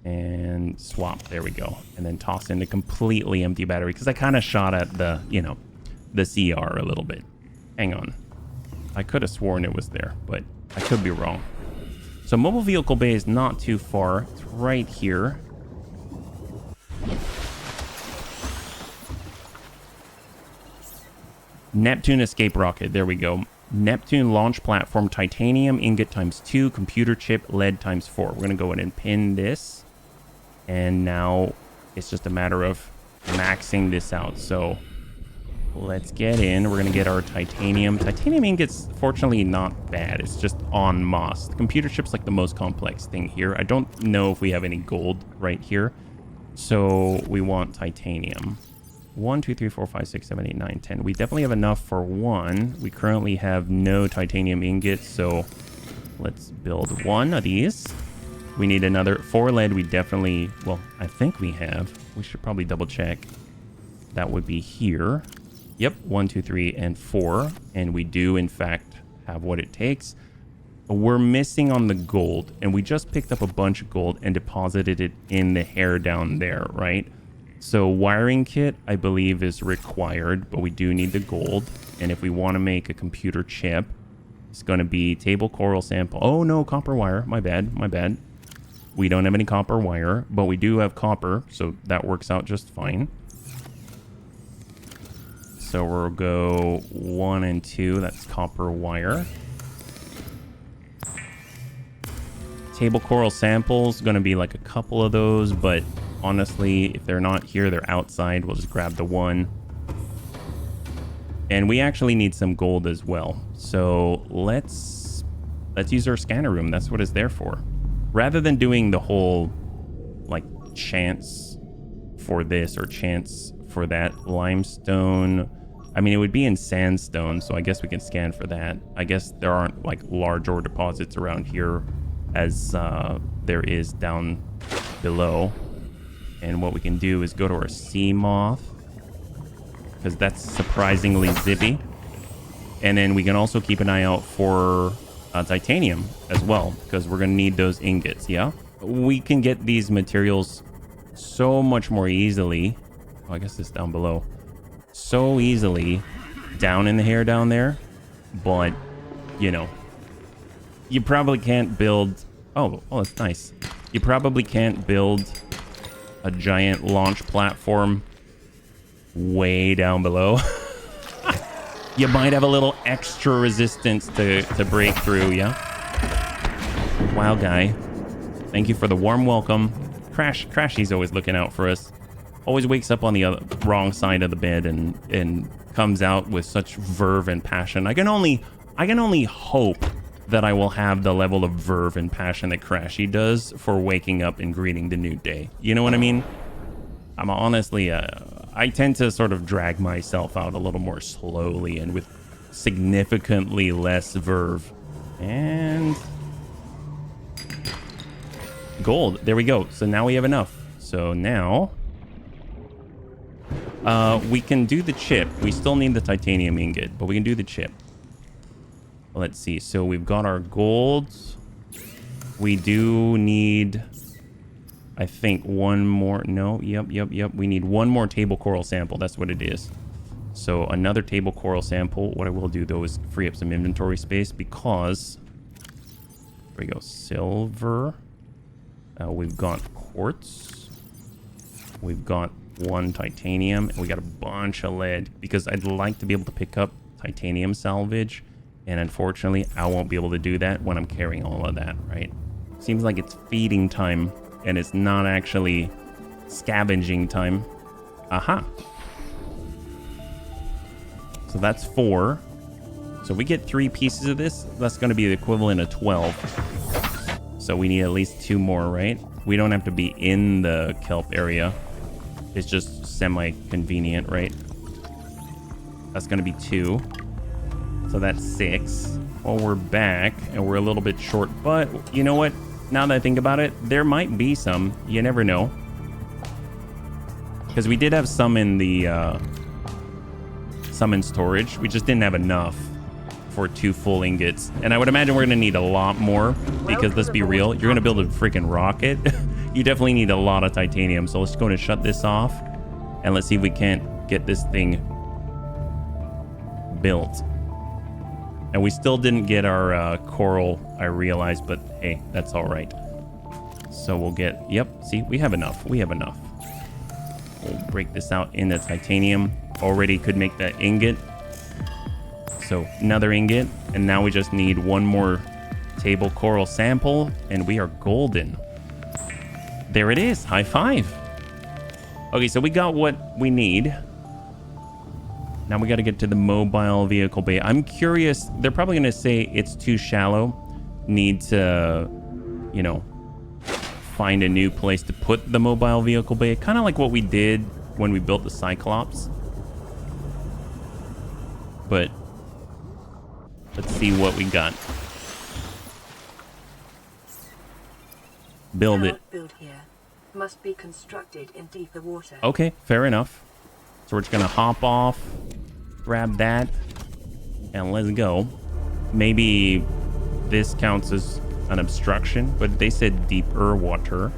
and swap. There we go. And then toss in a completely empty battery because I kind of shot at the, you know, the CR a little bit. Hang on. I could have sworn it was there, but I could be wrong. So mobile vehicle bay is not too far. It's right here. Neptune escape rocket. There we go. Neptune launch platform, titanium ingot ×2, computer chip, lead ×4. We're going to go ahead and pin this. And now it's just a matter of maxing this out. So let's get in. We're going to get our titanium. Titanium ingot's fortunately not bad. It's just en masse. The computer chip's like the most complex thing here. I don't know if we have any gold right here. So we want titanium. 1, 2, 3, 4, 5, 6, 7, 8, 9, 10. We definitely have enough for 1. We currently have no titanium ingots, so let's build 1 of these. We need another 4 lead. We definitely, well, I think we have. We should probably double check. That would be here. Yep, 1, 2, 3, and 4. And we do, in fact, have what it takes. We're missing on the gold, and we just picked up a bunch of gold and deposited it in the hair down there, right? So wiring kit, I believe, is required, but we do need the gold. And if we want to make a computer chip, it's going to be table coral sample. Oh, no, copper wire. My bad. My bad. We don't have any copper wire, but we do have copper, so that works out just fine. So we'll go 1 and 2. That's copper wire. Table coral samples, going to be like a couple of those, but... honestly, if they're not here, they're outside. We'll just grab the 1. And we actually need some gold as well. So let's use our scanner room. That's what it's there for. Rather than doing the whole, like, chance for this or chance for that. Limestone. I mean, it would be in sandstone, so I guess we can scan for that. I guess there aren't, like, large ore deposits around here as there is down below. And what we can do is go to our sea moth, because that's surprisingly zippy. And then we can also keep an eye out for titanium as well, because we're going to need those ingots, yeah? We can get these materials so much more easily. Oh, I guess it's down below. So easily down in the hair down there. But, you know, you probably can't build... Oh, that's nice. You probably can't build a giant launch platform way down below. You might have a little extra resistance to break through, yeah? Wow, guy. Thank you for the warm welcome. Crashy's always looking out for us. Always wakes up on the wrong side of the bed and comes out with such verve and passion. I can only hope that I will have the level of verve and passion that Crashy does for waking up and greeting the new day. You know what I mean? I'm honestly, I tend to sort of drag myself out a little more slowly and with significantly less verve. And gold. There we go. So now we have enough. So now we can do the chip. We still need the titanium ingot, but we can do the chip. Let's see. So we've got our gold. We do need, I think, one more. No, yep. We need one more table coral sample. That's what it is. So another table coral sample. What I will do, though, is free up some inventory space because... There we go. Silver. We've got quartz. We've got one titanium. And we got a bunch of lead because I'd like to be able to pick up titanium salvage. And unfortunately, I won't be able to do that when I'm carrying all of that, right? Seems like it's feeding time. And it's not actually scavenging time. Aha. So that's 4. So we get 3 pieces of this. That's going to be the equivalent of 12. So we need at least 2 more, right? We don't have to be in the kelp area. It's just semi-convenient, right? That's going to be 2. So that's 6. Well, we're back and we're a little bit short. But you know what? Now that I think about it, there might be some. You never know. Because we did have some in the... some in storage. We just didn't have enough for 2 full ingots. And I would imagine we're going to need a lot more. Because let's be real, you're going to build a freaking rocket. You definitely need a lot of titanium. So let's go and shut this off. And let's see if we can't get this thing built. And we still didn't get our coral, I realized, but hey, that's all right. So we'll get, yep, see, we have enough. We have enough. We'll break this out into titanium. Already could make that ingot. So another ingot. And now we just need one more table coral sample. And we are golden. There it is. High five. Okay, so we got what we need. Now we got to get to the mobile vehicle bay. I'm curious. They're probably going to say it's too shallow. Need to, you know, find a new place to put the mobile vehicle bay. Kind of like what we did when we built the Cyclops. But let's see what we got. Build it. Build here. Must be constructed in deeper water. Okay, fair enough. So we're just going to hop off, grab that, and let's go. Maybe this counts as an obstruction, but they said deeper water.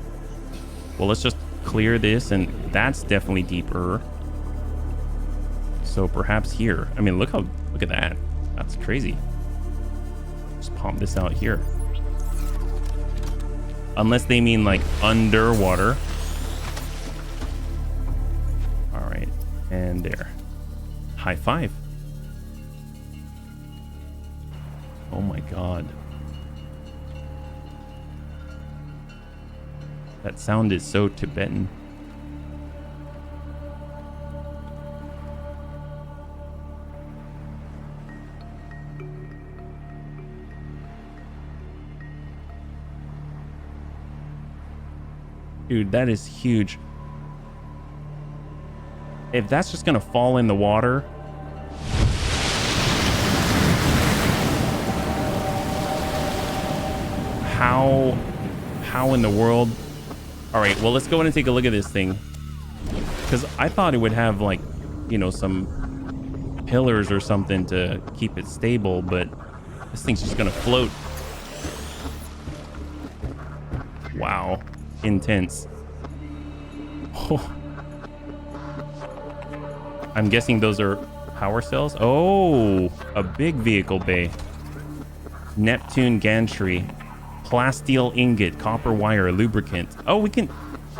Well, let's just clear this, and that's definitely deeper. So perhaps here. I mean, look at that. That's crazy. Just pump this out here. Unless they mean like underwater. All right. And there. High five. Oh my God. That sound is so Tibetan. Dude, that is huge. If that's just gonna fall in the water. How in the world All right, well, let's go in and take a look at this thing. Because I thought it would have, like, you know, some pillars or something to keep it stable, but this thing's just gonna float. Wow, intense. Oh. I'm guessing those are power cells. Oh, a big vehicle bay. Neptune gantry, plasteel ingot, copper wire, lubricant. Oh, we can,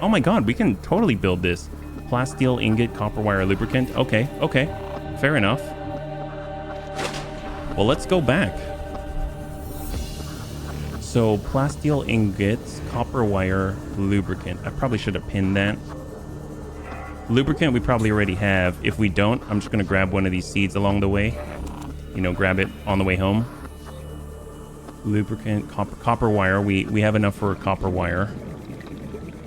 oh my God, we can totally build this. Plasteel ingot, copper wire, lubricant. Okay, okay, fair enough. Well, let's go back. So plasteel ingots, copper wire, lubricant. I probably should have pinned that. Lubricant we probably already have. If we don't, I'm just gonna grab one of these seeds along the way. You know, grab it on the way home. Lubricant, copper wire. We have enough for copper wire.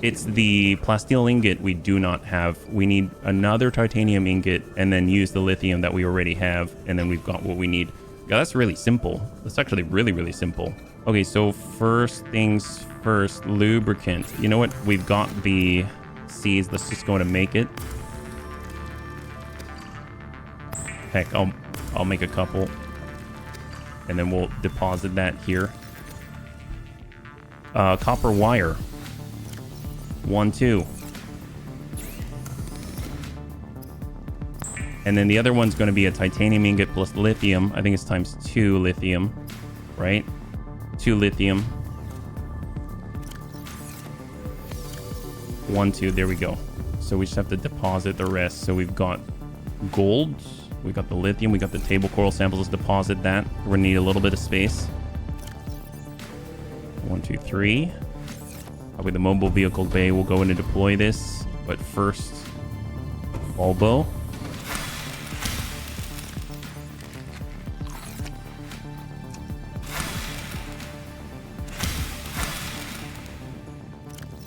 It's the plasteel ingot we do not have. We need another titanium ingot and then use the lithium that we already have, and then we've got what we need. Yeah, that's really simple. That's actually really, really simple. Okay, so first things first, lubricant. You know what? We've got the seeds. Let's just go and make it. Heck, I'll make a couple. And then we'll deposit that here. Copper wire. 1, 2. And then the other one's going to be a titanium ingot plus lithium. I think it's times 2 lithium, right? 2 lithium. 1, 2. There we go. So we just have to deposit the rest. So we've got gold. We got the lithium. We got the table coral samples. Let's deposit that. We're going to need a little bit of space. 1, 2, 3. Probably the mobile vehicle bay will go in and deploy this. But first, Bulbo.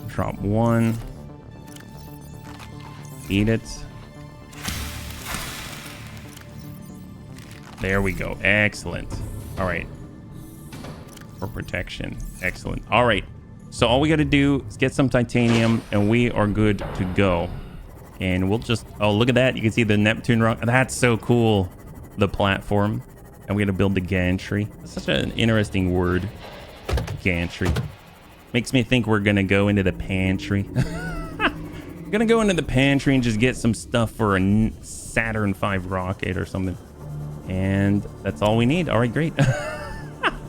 Drop 1. Eat it. There we go. Excellent. All right. For protection. Excellent. All right. So all we got to do is get some titanium and we are good to go. And we'll just... Oh, look at that. You can see the Neptune rock. That's so cool. The platform. And we got to build the gantry. That's such an interesting word. Gantry. Makes me think we're going to go into the pantry. Gonna go into the pantry and just get some stuff for a Saturn V rocket or something. And that's all we need. All right, great. Look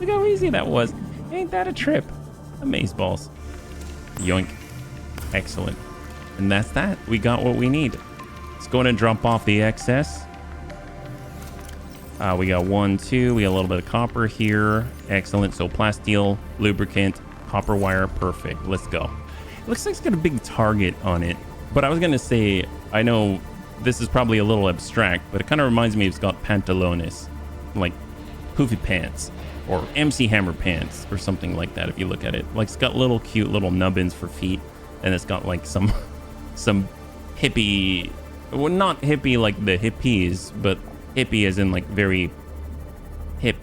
how easy that was. Ain't that a trip? Amazeballs. Yoink. Excellent. And that's that. We got what we need. Let's go in and drop off the excess. We got 1, 2. We got a little bit of copper here. Excellent. So plasteel, lubricant, copper wire. Perfect. Let's go. It looks like it's got a big target on it. But I was going to say, I know this is probably a little abstract, but it kind of reminds me it's got pantalones, like poofy pants or MC Hammer pants or something like that if you look at it. Like it's got little cute little nubbins for feet, and it's got like some hippie, well, not hippie like the hippies, but hippie as in like very hip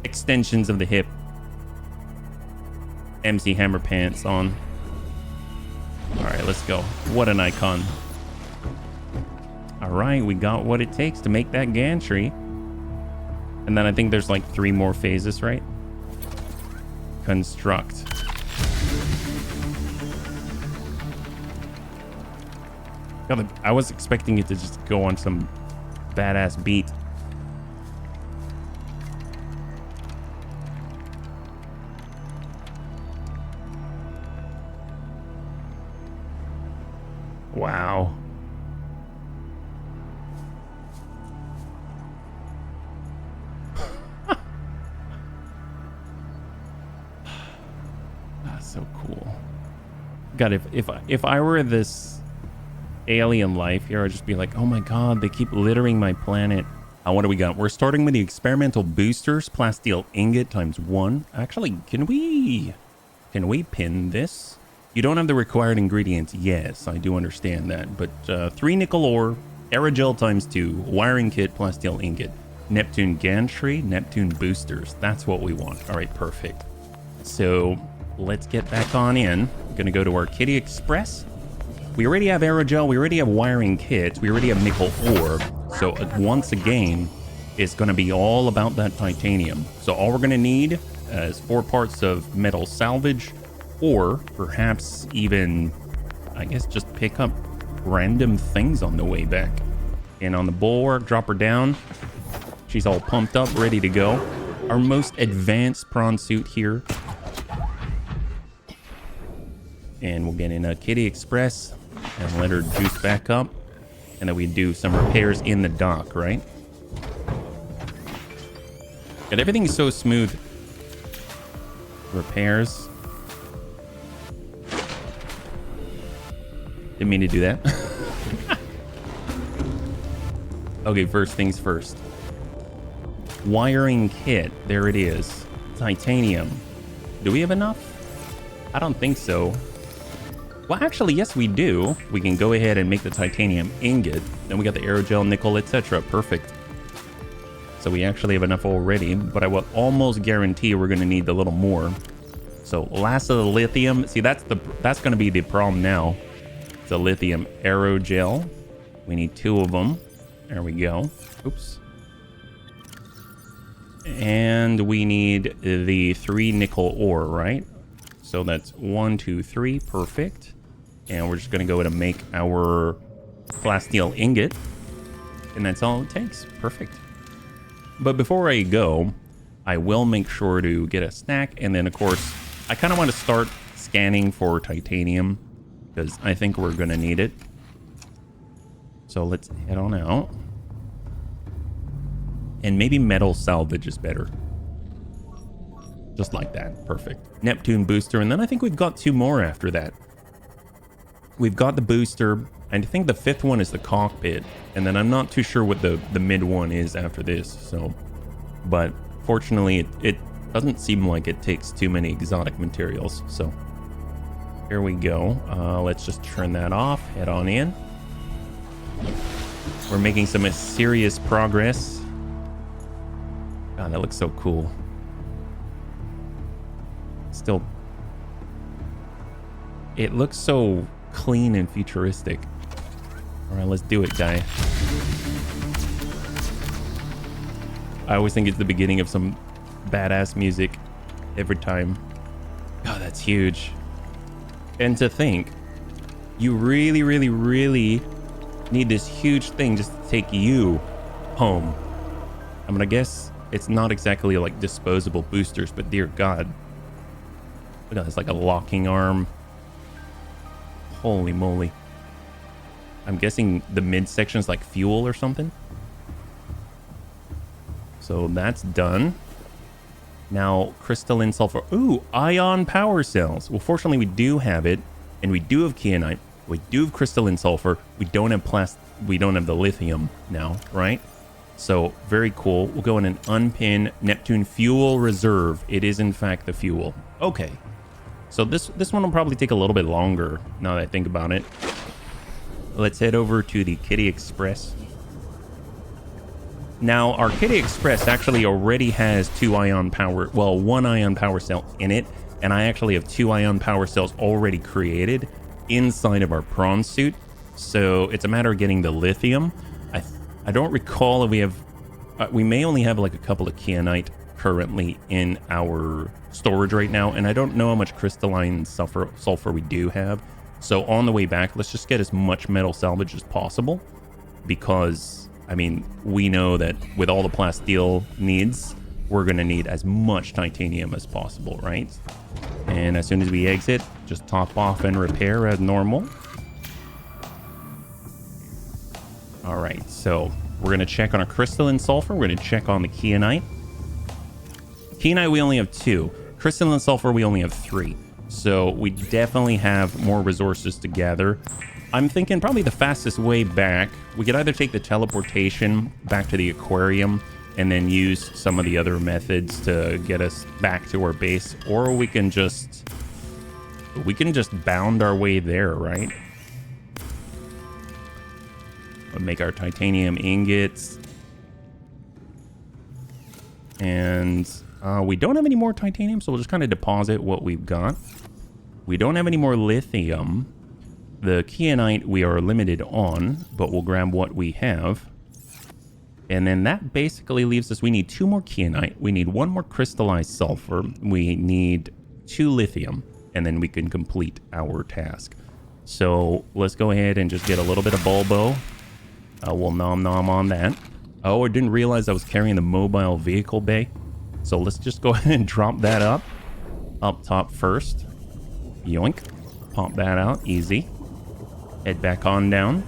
extensions of the hip MC Hammer pants on. All right, let's go. What an icon. All right, we got what it takes to make that gantry. And then I think there's like 3 more phases, right? Construct. God, I was expecting it to just go on some badass beat. Wow. That's so cool. God, if I were this alien life here, I'd just be like, oh my God, they keep littering my planet. What do we got? We're starting with the experimental boosters, plasteel ingot times 1. Actually, can we pin this? You don't have the required ingredients. Yes, I do understand that. But 3 nickel ore, aerogel times 2, wiring kit, plasteel ingot, Neptune gantry, Neptune boosters. That's what we want. All right, perfect. So let's get back on in. We're gonna go to our Kitty Express. We already have aerogel, we already have wiring kits, we already have nickel ore. So once again, it's gonna be all about that titanium. So all we're gonna need is 4 parts of metal salvage, or perhaps even, I guess, just pick up random things on the way back. And on the bulwark, drop her down. She's all pumped up, ready to go. Our most advanced prawn suit here. And we'll get in a Kitty Express and let her juice back up. And then we do some repairs in the dock, right? And everything's so smooth. Repairs. Didn't mean to do that. Okay, first things first. Wiring kit. There it is. Titanium. Do we have enough? I don't think so. Well, actually, yes, we do. We can go ahead and make the titanium ingot. Then we got the aerogel, nickel, etc. Perfect. So we actually have enough already, but I will almost guarantee we're going to need a little more. So last of the lithium. See, that's going to be the problem now. It's a lithium aerogel. We need 2 of them. There we go. Oops. And we need the 3 nickel ore, right? So that's 1, 2, 3. Perfect. And we're just going to go ahead and make our plasteel ingot. And that's all it takes. Perfect. But before I go, I will make sure to get a snack. And then, of course, I kind of want to start scanning for titanium, because I think we're going to need it. So let's head on out. And maybe metal salvage is better. Just like that. Perfect. Neptune booster. And then I think we've got 2 more after that. We've got the booster. I think the 5th one is the cockpit. And then I'm not too sure what the mid one is after this. So, but fortunately, it doesn't seem like it takes too many exotic materials. So here we go. Let's just turn that off. Head on in. We're making some serious progress. God, that looks so cool. Still, it looks so clean and futuristic. All right, let's do it, guy. I always think it's the beginning of some badass music every time. God, that's huge. And to think, you really, really, really need this huge thing just to take you home. I'm gonna guess it's not exactly like disposable boosters, but dear God. Look at this, like a locking arm. Holy moly. I'm guessing the midsection is like fuel or something. So that's done. Now, crystalline sulfur. Ooh, ion power cells. Well, fortunately, we do have it. And we do have kyanite. We do have crystalline sulfur. We don't have we don't have the lithium now, right? So, very cool. We'll go in and unpin Neptune fuel reserve. It is, in fact, the fuel. Okay. So this one will probably take a little bit longer now that I think about it. Let's head over to the Kitty Express. Now, our Kitty Express actually already has 2 ion power, well, 1 ion power cell in it, and I actually have 2 ion power cells already created inside of our prawn suit. So it's a matter of getting the lithium. I don't recall if we have, we may only have like a couple of kyanite currently in our storage right now, and I don't know how much crystalline sulfur we do have. So on the way back, let's just get as much metal salvage as possible, because I mean, we know that with all the plasteel needs, we're going to need as much titanium as possible, right? And as soon as we exit, just top off and repair as normal. All right, so we're going to check on our crystalline sulfur. We're going to check on the kyanite. Kyanite, we only have 2. Crystalline sulfur, we only have 3. So we definitely have more resources to gather. I'm thinking probably the fastest way back, we could either take the teleportation back to the aquarium and then use some of the other methods to get us back to our base, or we can just bound our way there, right? We'll make our titanium ingots. And We don't have any more titanium, so we'll just kind of deposit what we've got. We don't have any more lithium. The kyanite we are limited on, but we'll grab what we have. And then that basically leaves us, we need 2 more kyanite. We need 1 more crystallized sulfur. We need 2 lithium, and then we can complete our task. So let's go ahead and just get a little bit of bulbo. We'll nom on that. Oh, I didn't realize I was carrying the mobile vehicle bay. So let's just go ahead and drop that up top first. Yoink. Pop that out, easy. Head back on down.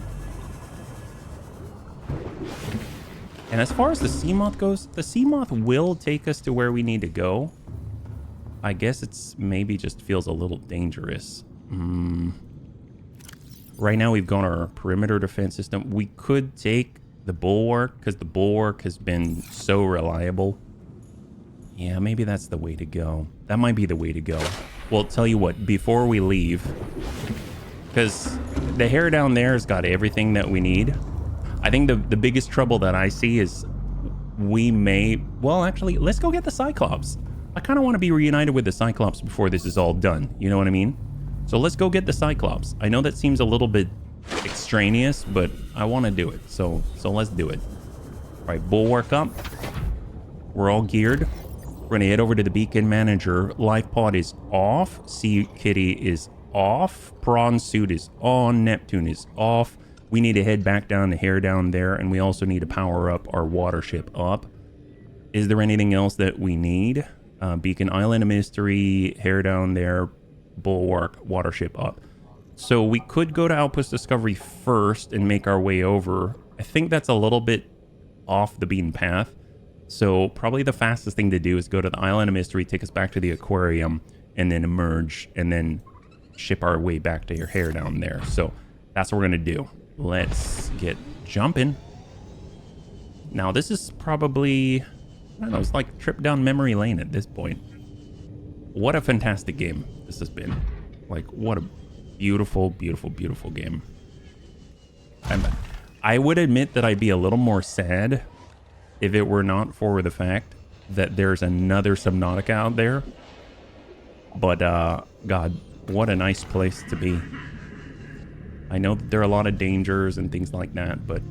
And as far as the sea moth goes, the sea moth will take us to where we need to go. I guess it's maybe just feels a little dangerous. Right now we've got our perimeter defense system. We could take the bulwark because the bulwark has been so reliable. Yeah, maybe that's the way to go. That might be the way to go. Well, tell you what, before we leave, because the hair down there has got everything that we need. I think the biggest trouble that I see is we may... Well, actually, let's go get the Cyclops. I kind of want to be reunited with the Cyclops before this is all done. You know what I mean? So let's go get the Cyclops. I know that seems a little bit extraneous, but I want to do it. So let's do it. All right, bulwark up. We're all geared. We're going to head over to the beacon manager. Life pod is off. Sea kitty is off. Prawn suit is on. Neptune is off. We need to head back down to hair down there, and we also need to power up our water ship up. Is there anything else that we need? Beacon Island of Mystery, hair down there, bulwark, water ship up. So we could go to Outpost Discovery first and make our way over. I think that's a little bit off the beaten path. So probably the fastest thing to do is go to the Island of Mystery, take us back to the aquarium, and then emerge, and then ship our way back to your hair down there. So that's what we're going to do. Let's get jumping. Now, this is probably, I don't know, it's like a trip down memory lane at this point. What a fantastic game this has been. Like, what a beautiful, beautiful, beautiful game. I would admit that I'd be a little more sad if it were not for the fact that there's another Subnautica out there. But, God, what a nice place to be. I know that there are a lot of dangers and things like that, but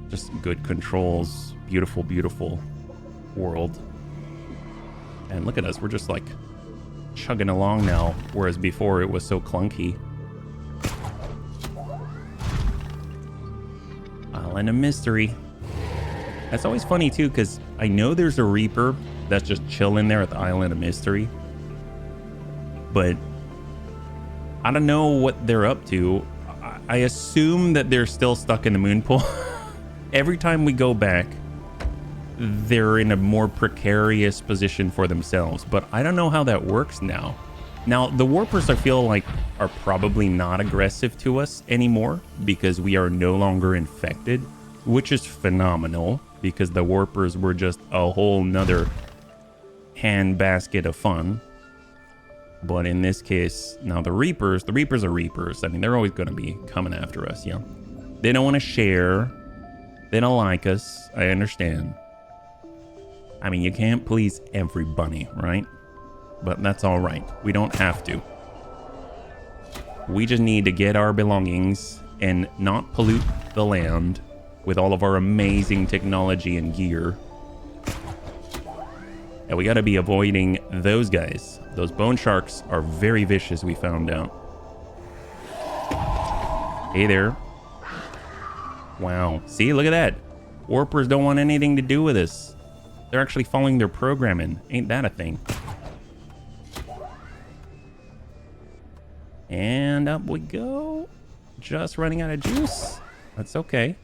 just good controls, beautiful, beautiful world. And look at us, we're just like chugging along now, whereas before it was so clunky. Island of Mystery. That's always funny too, because I know there's a Reaper that's just chilling there at the Island of Mystery. But I don't know what they're up to. I assume that they're still stuck in the moon pool. Every time we go back, they're in a more precarious position for themselves. But I don't know how that works now. Now, the Warpers, I feel like, are probably not aggressive to us anymore because we are no longer infected, which is phenomenal because the Warpers were just a whole nother handbasket of fun. But in this case, now the Reapers are Reapers. I mean, they're always going to be coming after us, yeah. They don't want to share. They don't like us. I understand. I mean, you can't please everybody, right? But that's all right. We don't have to. We just need to get our belongings and not pollute the land with all of our amazing technology and gear. And we got to be avoiding those guys. Those bone sharks are very vicious, we found out. Hey there. Wow. See, look at that. Warpers don't want anything to do with us. They're actually following their programming. Ain't that a thing? And up we go. Just running out of juice. That's okay.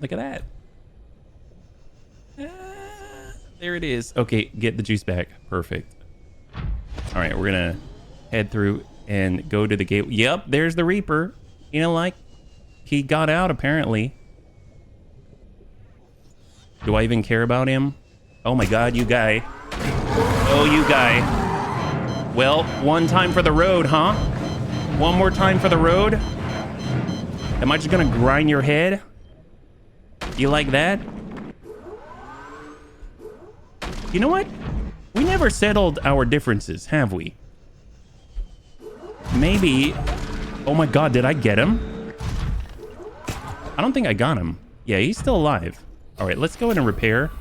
Look at that. There it is. Okay, get the juice back. Perfect. All right, we're gonna head through and go to the gate. Yep, there's the Reaper. You know, like, he got out apparently. Do I even care about him? Oh my God, you guy. Oh, you guy. Well, one time for the road, huh? One more time for the road? Am I just gonna grind your head? You like that? You know what? We never settled our differences, have we? Maybe... Oh my god, did I get him? I don't think I got him. Yeah, he's still alive. All right, let's go in and repair.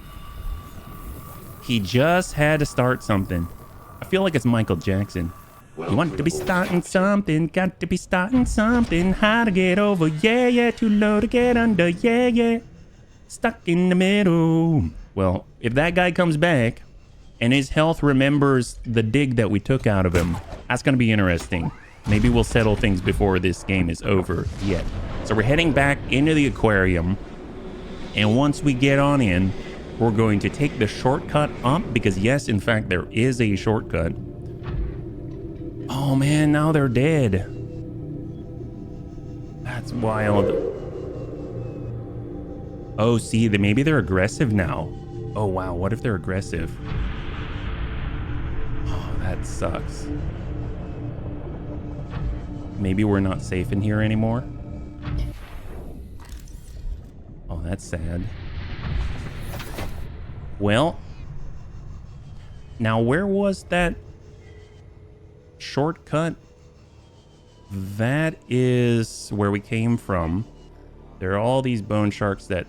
He just had to start something. I feel like it's Michael Jackson. You want to be starting something, got to be starting something. How to get over, yeah, yeah. Too low to get under, yeah, yeah. Stuck in the middle. Well, if that guy comes back and his health remembers the dig that we took out of him, that's going to be interesting. Maybe we'll settle things before this game is over yet. So we're heading back into the aquarium. And once we get on in, we're going to take the shortcut up because yes, in fact, there is a shortcut. Oh man, now they're dead. That's wild. Oh, see, maybe they're aggressive now. Oh wow, what if they're aggressive? Oh, that sucks. Maybe we're not safe in here anymore. Oh, that's sad. Well, now where was that shortcut? That is where we came from. There are all these bone sharks that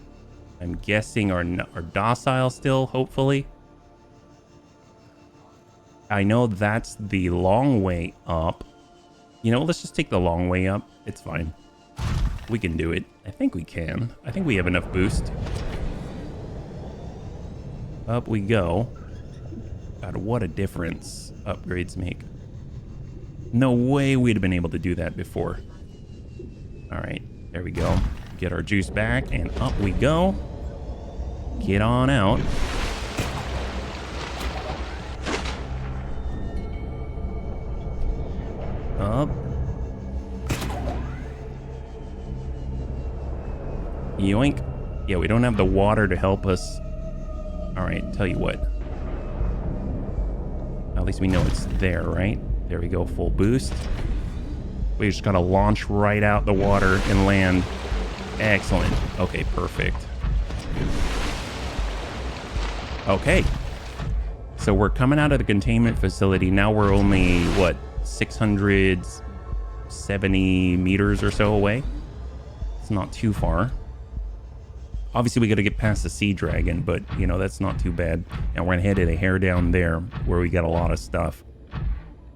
I'm guessing are docile still, hopefully. I know that's the long way up. You know, let's just take the long way up. It's fine. We can do it. I think we can. I think we have enough boost. Up we go. God, what a difference upgrades make. No way we'd have been able to do that before. All right, there we go. Get our juice back and up we go. Get on out. Up. Yoink. Yeah, we don't have the water to help us. All right, tell you what. At least we know it's there, right? There we go, full boost. We just gotta launch right out the water and land. Excellent. Okay, perfect. Okay. So we're coming out of the containment facility. Now we're only, what, 670 meters or so away? It's not too far. Obviously, we got to get past the sea dragon, but, you know, that's not too bad. And we're going to head to the hair down there where we got a lot of stuff.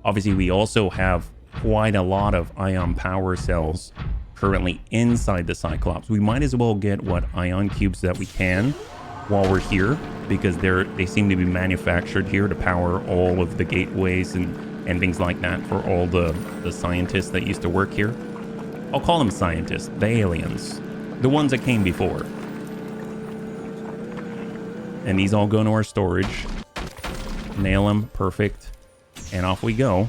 Obviously, we also have quite a lot of ion power cells currently inside the Cyclops. We might as well get what ion cubes that we can while we're here, because they seem to be manufactured here to power all of the gateways and things like that for all the scientists that used to work here. I'll call them scientists, the aliens, the ones that came before. And these all go into our storage. Nail them, perfect. And off we go.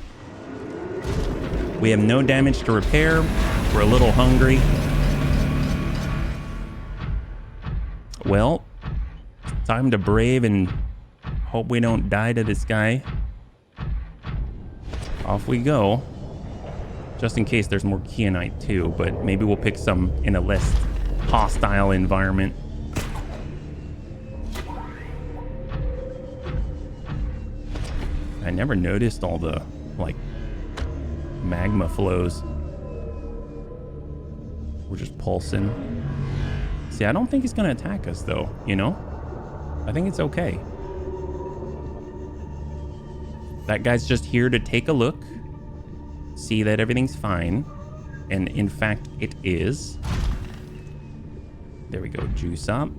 We have no damage to repair. We're a little hungry. Well, time to brave and hope we don't die to this guy. Off we go. Just in case there's more kyanite too, but maybe we'll pick some in a less hostile environment. I never noticed all the, like, magma flows. We're just pulsing. See, I don't think he's gonna attack us though, you know? I think it's okay. That guy's just here to take a look, see that everything's fine, and in fact, it is. There we go, juice up.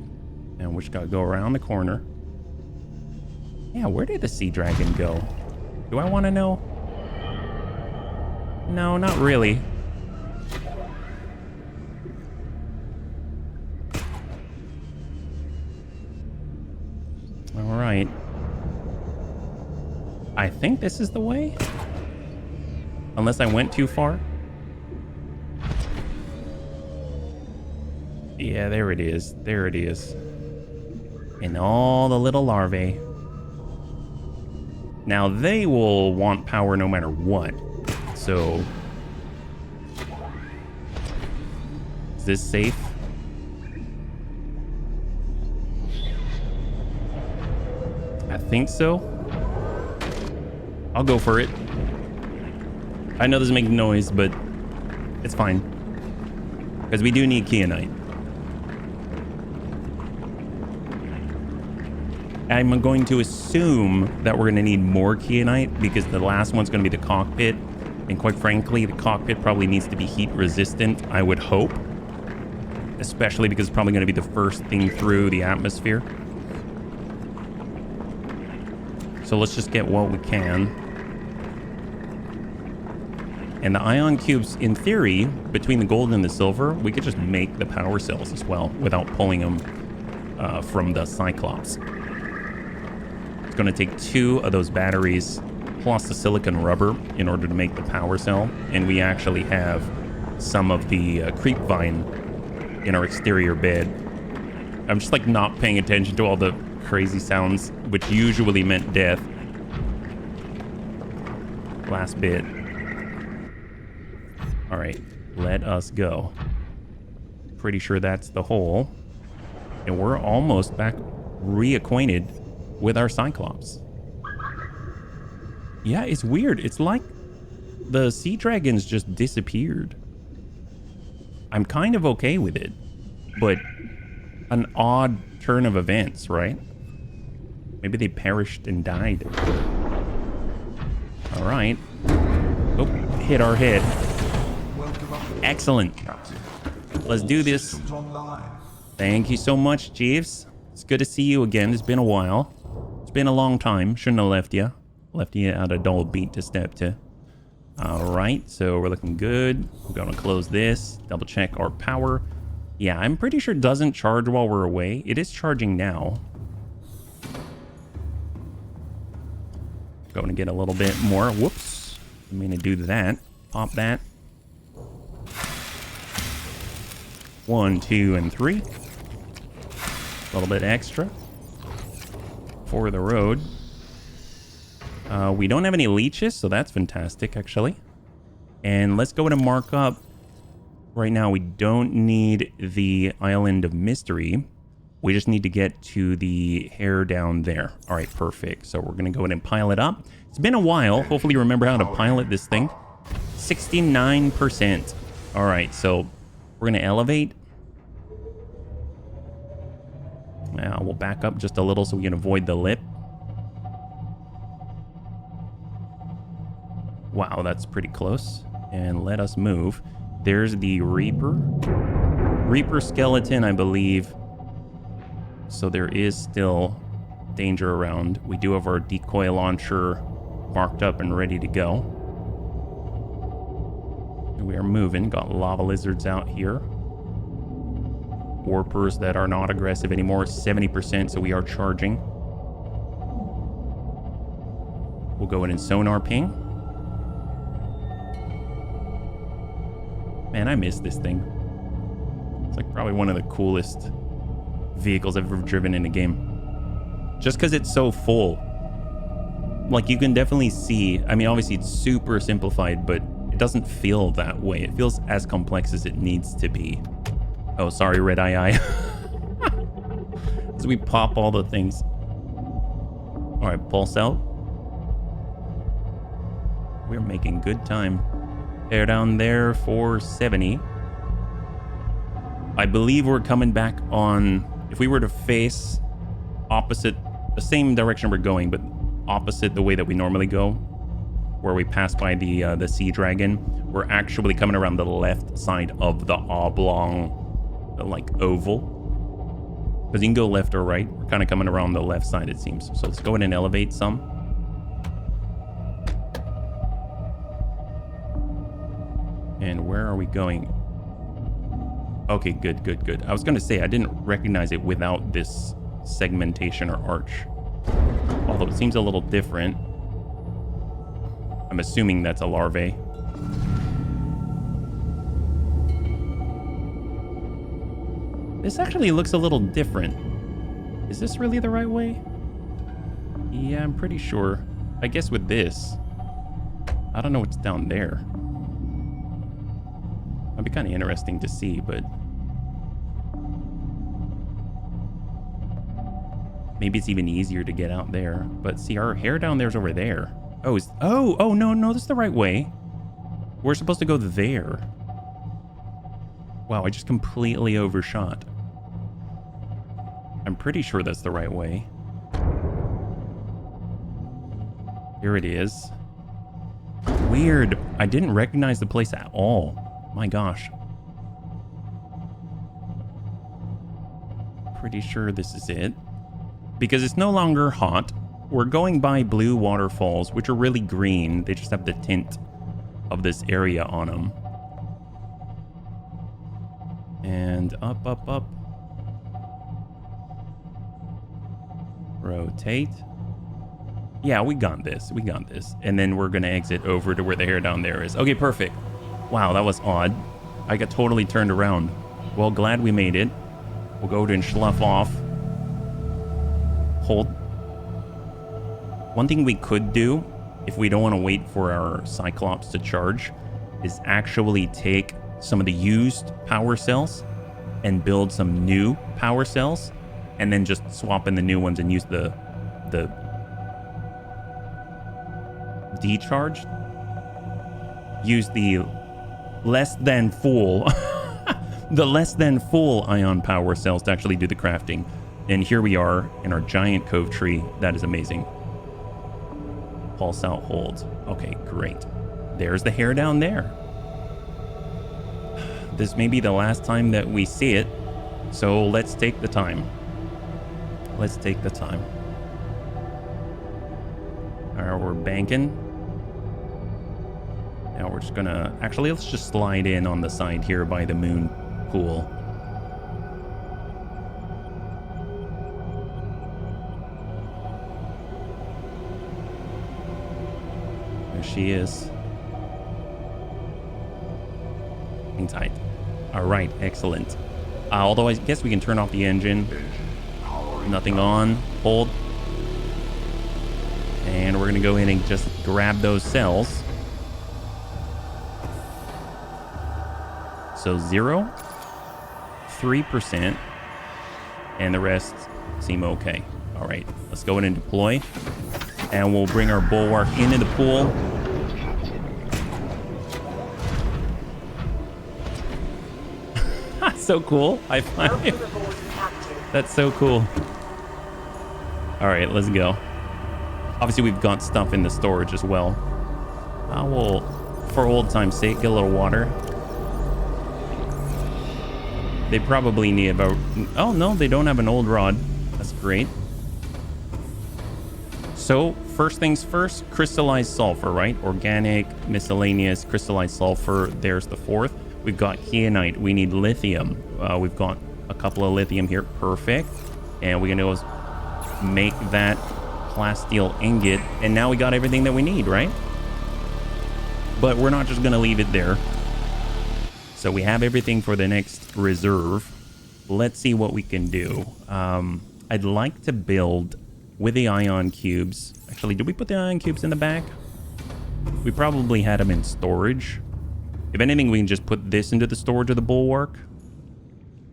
And we just gotta go around the corner. Yeah, where did the sea dragon go? Do I want to know? No, not really. All right. I think this is the way. Unless I went too far. Yeah, there it is. There it is. And all the little larvae. Now, they will want power no matter what. So, is this safe? I think so. I'll go for it. I know this makes noise, but it's fine. Because we do need kyanite. I'm going to assume that we're going to need more kyanite because the last one's going to be the cockpit. And quite frankly, the cockpit probably needs to be heat resistant, I would hope. Especially because it's probably going to be the first thing through the atmosphere. So let's just get what we can. And the ion cubes, in theory, between the gold and the silver, we could just make the power cells as well without pulling them from the Cyclops. It's going to take 2 of those batteries plus the silicon rubber in order to make the power cell. And we actually have some of the creep vine in our exterior bed. I'm just like not paying attention to all the crazy sounds, which usually meant death. Last bit. All right, let us go. Pretty sure that's the hole. And we're almost back reacquainted with our Cyclops. Yeah, it's weird. It's like the sea dragons just disappeared. I'm kind of okay with it, but an odd turn of events, right? Maybe they perished and died. All right. Oh, hit our head. Excellent. Let's do this. Thank you so much, Jeeves. It's good to see you again. It's been a while. It's been a long time. Shouldn't have left you. Left you at a dull beat to step to. All right, so we're looking good. We're going to close this. Double check our power. Yeah, I'm pretty sure it doesn't charge while we're away. It is charging now. Going to get a little bit more. Whoops. I'm going to do that. Pop that. 1, 2, and 3. A little bit extra for the road. We don't have any leeches, so that's fantastic, actually. And let's go ahead and mark up. Right now, we don't need the Island of Mystery. We just need to get to the hair down there. All right, perfect. So we're going to go ahead and pile it up. It's been a while. Hopefully you remember how to pilot this thing. 69%. All right, so we're going to elevate. Now we'll back up just a little so we can avoid the lip. Wow, that's pretty close. And let us move. There's the Reaper. Reaper skeleton, I believe. So there is still danger around. We do have our decoy launcher marked up and ready to go. We are moving. Got lava lizards out here. Warpers that are not aggressive anymore. 70%, so we are charging. We'll go in and sonar ping. Man, I miss this thing. It's like probably one of the coolest vehicles I've ever driven in a game. Just because it's so full. Like, you can definitely see, I mean, obviously it's super simplified, but it doesn't feel that way. It feels as complex as it needs to be. Oh, sorry, Red Eye. As we pop all the things. All right, pulse out. We're making good time. They're down there for 70. I believe we're coming back on... If we were to face opposite... The same direction we're going, but opposite the way that we normally go, where we pass by the sea dragon, we're actually coming around the left side of the oblong, like, oval. Because you can go left or right. We're kind of coming around the left side, it seems. So let's go ahead and elevate some. And where are we going? Okay, good, good, good. I was going to say, I didn't recognize it without this segmentation or arch. Although it seems a little different. I'm assuming that's a larvae. This actually looks a little different. Is this really the right way? Yeah, I'm pretty sure. I guess with this. I don't know what's down there. That'd be kind of interesting to see, but... Maybe it's even easier to get out there. But see, our hair down there's over there. Oh, oh, no, that's the right way. We're supposed to go there. Wow, I just completely overshot. I'm pretty sure that's the right way. Here it is. Weird. I didn't recognize the place at all. My gosh. Pretty sure this is it. Because it's no longer hot. We're going by blue waterfalls, which are really green. They just have the tint of this area on them. And up, up, up. Rotate. Yeah, we got this. We got this. And then we're going to exit over to where the hair down there is. Okay, perfect. Wow, that was odd. I got totally turned around. Well, glad we made it. We'll go ahead and slough off. Hold. One thing we could do, if we don't want to wait for our Cyclops to charge, is actually take some of the used power cells and build some new power cells, and then just swap in the new ones and use the decharged. Use the less than full the less than full ion power cells to actually do the crafting. And here we are in our giant cove tree. That is amazing. Pulse out, hold. Okay, great. There's the hair down there. This may be the last time that we see it, so let's take the time. Let's take the time. All right, we're banking. Now we're just gonna... Actually, let's just slide in on the side here by the moon pool. There she is. Hang tight. All right, excellent. Although I guess we can turn off the engine. Nothing on. Hold. And we're going to go in and just grab those cells. So 0, 3%, and the rest seem okay. All right, let's go in and deploy. And we'll bring our bulwark into the pool. So cool. High five. That's so cool. All right, let's go. Obviously, we've got stuff in the storage as well. I will, for old time's sake, get a little water. They probably need about... Oh, no, they don't have an old rod. That's great. So, first things first, crystallized sulfur, right? Organic, miscellaneous, crystallized sulfur. There's the fourth. We've got kyanite. We need lithium. We've got a couple of lithium here. Perfect. And we're going to make that plasteel ingot. And now we got everything that we need, right? But we're not just going to leave it there. So we have everything for the next reserve. Let's see what we can do. I'd like to build with the ion cubes. Actually, did we put the ion cubes in the back? We probably had them in storage. If anything, we can just put this into the storage of the bulwark.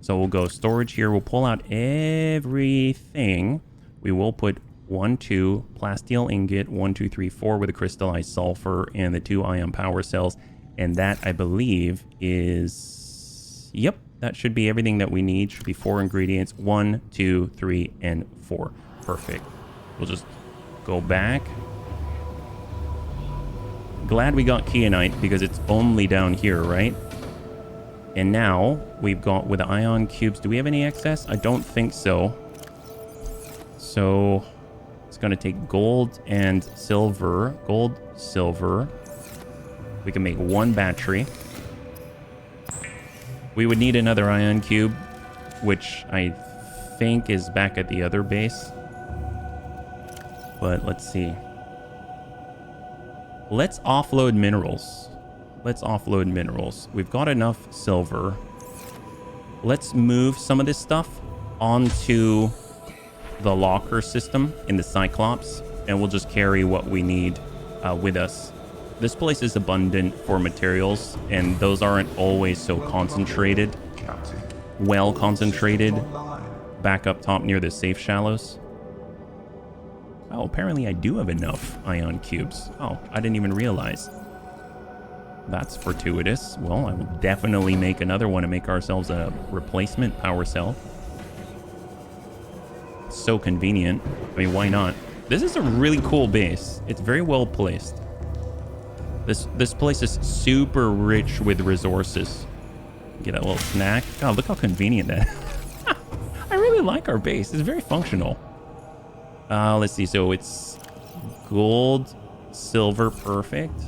So we'll go storage here. We'll pull out everything. We will put 1, 2 plasteel ingot, 1, 2, 3, 4 with the crystallized sulfur and the 2 ion power cells. And that, I believe, is... Yep, that should be everything that we need. Should be 4 ingredients. 1, 2, 3, and 4. Perfect. We'll just go back. Glad we got kyanite because it's only down here, right? And now we've got with the ion cubes. Do we have any excess? I don't think so. So it's going to take gold and silver. Gold, silver. We can make 1 battery. We would need another ion cube, which I think is back at the other base. But let's see. Let's offload minerals. Let's offload minerals. We've got enough silver. Let's move some of this stuff onto the locker system in the Cyclops, and we'll just carry what we need with us. This place is abundant for materials, and those aren't always so concentrated. Well concentrated back up top near the safe shallows. Oh, apparently I do have enough ion cubes. Oh, I didn't even realize. That's fortuitous. Well, I will definitely make another one to make ourselves a replacement power cell. So convenient. I mean, why not? This is a really cool base. It's very well placed. This place is super rich with resources. Get a little snack. God, look how convenient that is. I really like our base. It's very functional. Let's see. So it's gold, silver, perfect.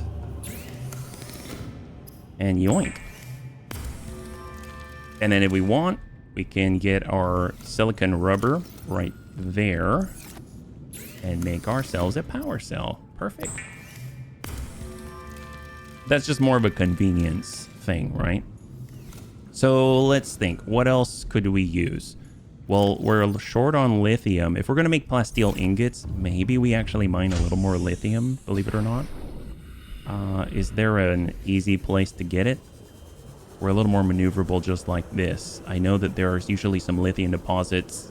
And yoink. And then if we want, we can get our silicon rubber right there and make ourselves a power cell. Perfect. That's just more of a convenience thing, right? So let's think. What else could we use? Well, we're short on lithium. If we're going to make plasteel ingots, maybe we actually mine a little more lithium, believe it or not. Is there an easy place to get it? We're a little more maneuverable just like this. I know that there's usually some lithium deposits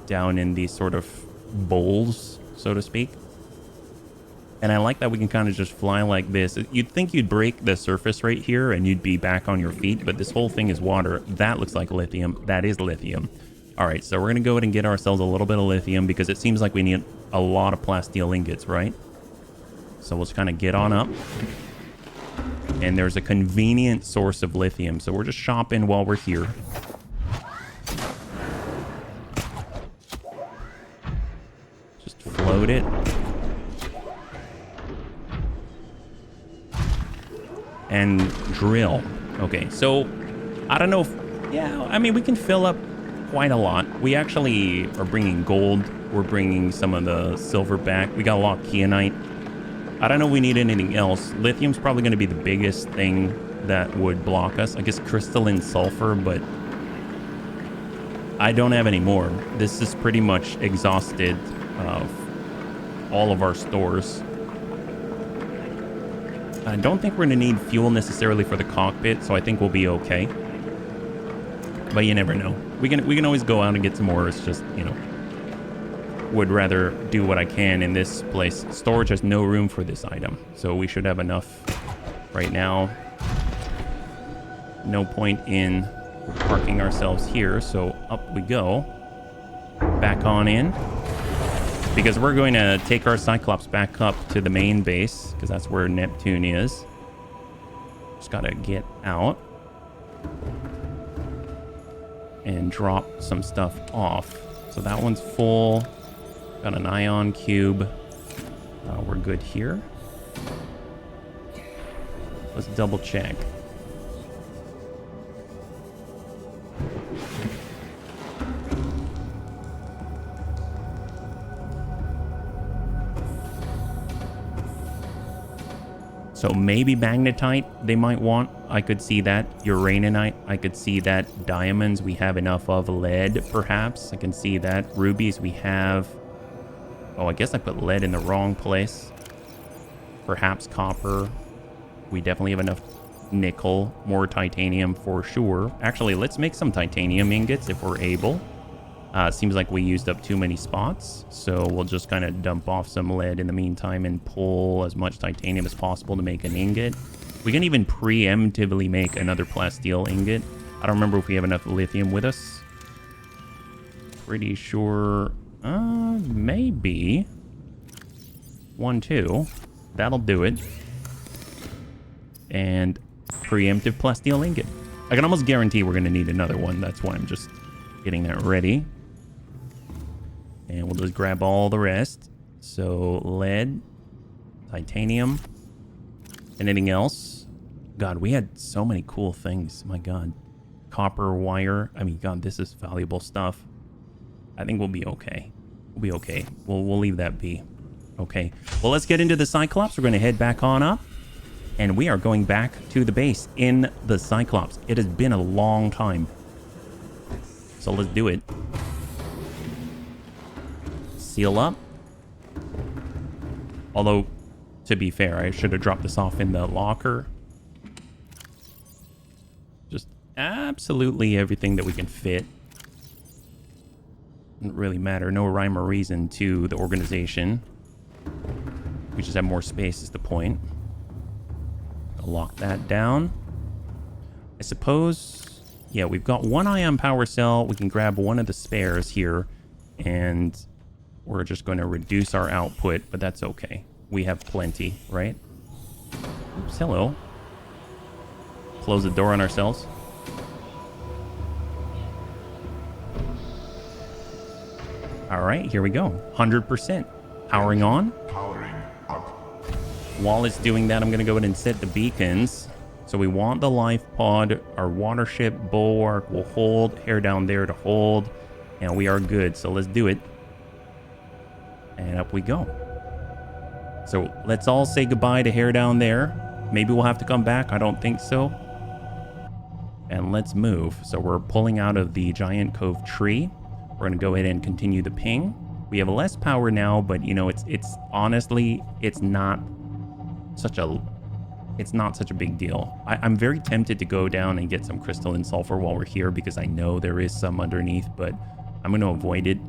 down in these sort of bowls, so to speak. And I like that we can kind of just fly like this. You'd think you'd break the surface right here and you'd be back on your feet, but this whole thing is water. That looks like lithium. That is lithium. All right, so we're going to go ahead and get ourselves a little bit of lithium because it seems like we need a lot of plasteel ingots, right? So we'll just kind of get on up. And there's a convenient source of lithium, so we're just shopping while we're here. Just float it. And drill. Okay, so I don't know if... Yeah, I mean, we can fill up quite a lot. We actually are bringing gold. We're bringing some of the silver back. We got a lot of kyanite. I don't know if we need anything else. Lithium's probably going to be the biggest thing that would block us. I guess crystalline sulfur, but I don't have any more. This is pretty much exhausted all of our stores. I don't think we're going to need fuel necessarily for the cockpit, so I think we'll be okay. But you never know. We can always go out and get some more. It's just, you know, would rather do what I can in this place. Storage has no room for this item, so we should have enough right now. No point in parking ourselves here, so up we go. Back on in. Because we're going to take our Cyclops back up to the main base, because that's where Neptune is. Just gotta get out. And drop some stuff off. So that one's full. Got an ion cube. We're good here. Let's double check. So maybe magnetite they might want. I could see that. Uraninite, I could see that. Diamonds, we have enough of. Lead, perhaps. I can see that. Rubies, we have. Oh, I guess I put lead in the wrong place. Perhaps copper. We definitely have enough nickel. More titanium for sure. Actually, let's make some titanium ingots if we're able. Seems like we used up too many spots, so we'll just kind of dump off some lead in the meantime and pull as much titanium as possible to make an ingot. We can even preemptively make another plasteel ingot. I don't remember if we have enough lithium with us. Pretty sure... maybe. 1, 2. That'll do it. And preemptive plasteel ingot. I can almost guarantee we're going to need another one. That's why I'm just getting that ready. And we'll just grab all the rest. So lead, titanium, anything else? God, we had so many cool things. My God. Copper wire. I mean, God, this is valuable stuff. I think we'll be okay. We'll be okay. We'll leave that be. Okay. Well, let's get into the Cyclops. We're going to head back on up. And we are going back to the base in the Cyclops. It has been a long time. So let's do it. Seal up. Although, to be fair, I should have dropped this off in the locker. Just absolutely everything that we can fit. Doesn't really matter. No rhyme or reason to the organization. We just have more space is the point. I'll lock that down. I suppose, yeah, we've got one ion power cell. We can grab one of the spares here, and we're just going to reduce our output, but that's okay. We have plenty, right? Oops, hello. Close the door on ourselves. All right, here we go. 100%. Powering on. Powering up. While it's doing that, I'm going to go ahead and set the beacons. So we want the life pod. Our watership bulwark will hold. Hair down there to hold. And we are good. So let's do it. And up we go. So let's all say goodbye to hair down there. Maybe we'll have to come back. I don't think so. And let's move. So we're pulling out of the Giant Cove tree. We're going to go ahead and continue the ping. We have less power now, but you know, it's honestly, it's not such a big deal. I'm very tempted to go down and get some crystalline sulfur while we're here because I know there is some underneath, but I'm going to avoid it.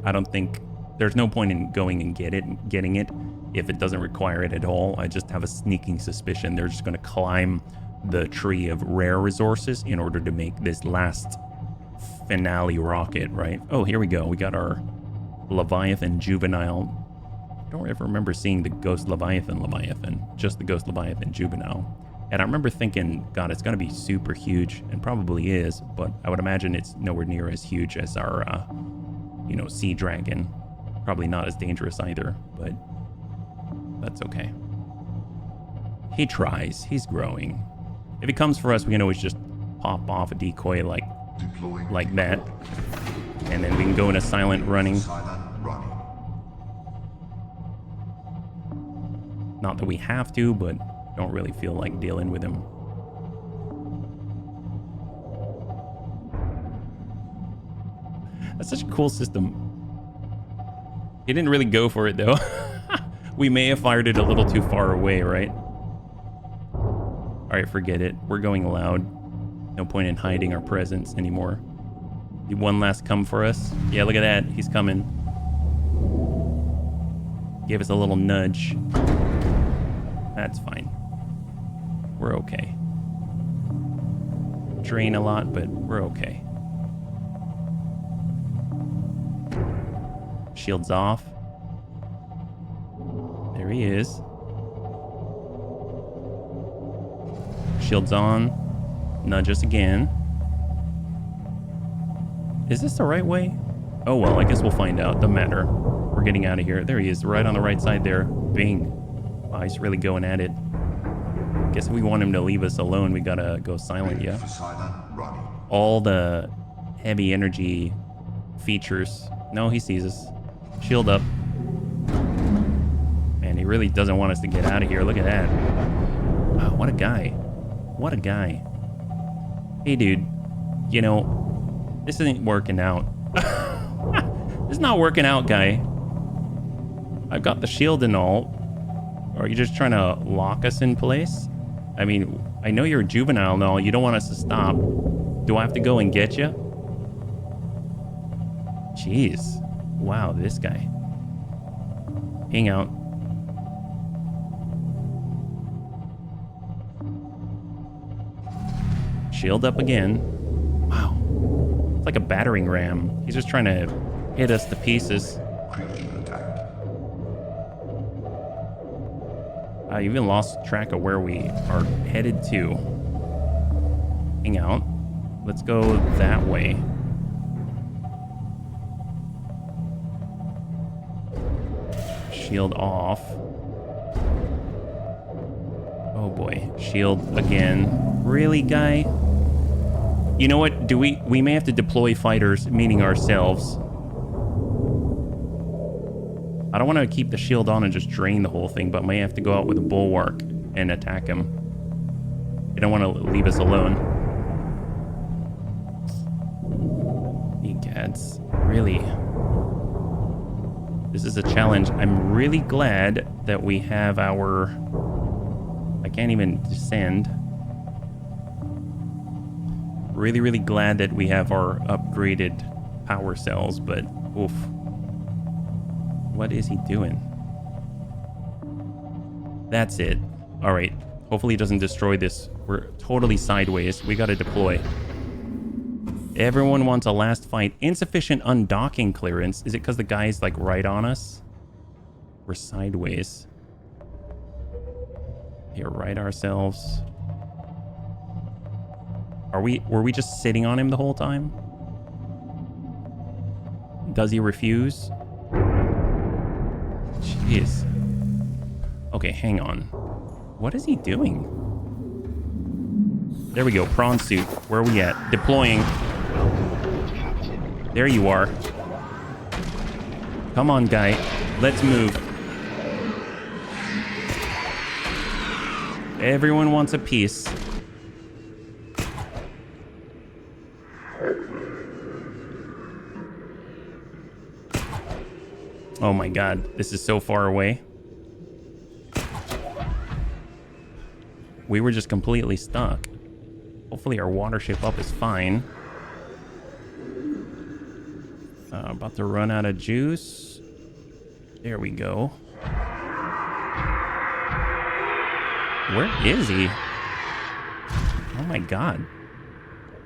I don't think there's no point in going and getting it if it doesn't require it at all. I just have a sneaking suspicion they're just going to climb the tree of rare resources in order to make this last finale rocket, right? Oh, here we go. We got our Leviathan Juvenile. I don't ever remember seeing the Ghost Leviathan, just the Ghost Leviathan Juvenile. And I remember thinking, God, it's going to be super huge, and probably is, but I would imagine it's nowhere near as huge as our, Sea Dragon. Probably not as dangerous either, but that's okay. He tries. He's growing. If he comes for us, we can always just pop off a decoy like that, and then we can go in a silent running. Not that we have to, but don't really feel like dealing with him. That's such a cool system. He didn't really go for it though. We may have fired it a little too far away, right? All right, forget it. We're going loud. No point in hiding our presence anymore. Did one last come for us? Yeah, look at that. He's coming. Gave us a little nudge. That's fine. We're okay. Drain a lot, but we're okay. Shields off. There he is. Shields on. Nudge us again. Is this the right way? Oh well, I guess we'll find out. Doesn't matter. We're getting out of here. There he is, right on the right side there. Bing. Wow, he's really going at it. Guess if we want him to leave us alone, we gotta go silent, yeah? All the heavy energy features. No, he sees us. Shield up. Man, he really doesn't want us to get out of here. Look at that. Wow, what a guy. What a guy. Hey, dude. You know, this isn't working out. This is not working out, guy. I've got the shield and all. Are you just trying to lock us in place? I mean, I know you're a juvenile and all. You don't want us to stop. Do I have to go and get you? Jeez. Wow, this guy. Hang out. Shield up again. Wow. It's like a battering ram. He's just trying to hit us to pieces. I even lost track of where we are headed to. Hang out. Let's go that way. Shield off. Oh boy. Shield again. Really, guy? You know what? We may have to deploy fighters, meaning ourselves. I don't want to keep the shield on and just drain the whole thing, but may have to go out with a bulwark and attack him. You don't want to leave us alone. Egads. Really? This is a challenge. I'm really glad that we have our... I can't even descend. Really, really glad that we have our upgraded power cells, but oof. What is he doing? That's it. All right. Hopefully he doesn't destroy this. We're totally sideways. We got to deploy. Everyone wants a last fight. Insufficient undocking clearance. Is it because the guy's like right on us? We're sideways. Here, right ourselves. Were we just sitting on him the whole time? Does he refuse? Jeez. Okay, hang on. What is he doing? There we go, prawn suit. Where are we at? Deploying. There you are. Come on, guy. Let's move. Everyone wants a piece. Oh my god, this is so far away. We were just completely stuck. Hopefully our water ship up is fine. About to run out of juice. There we go. Where is he? Oh my god.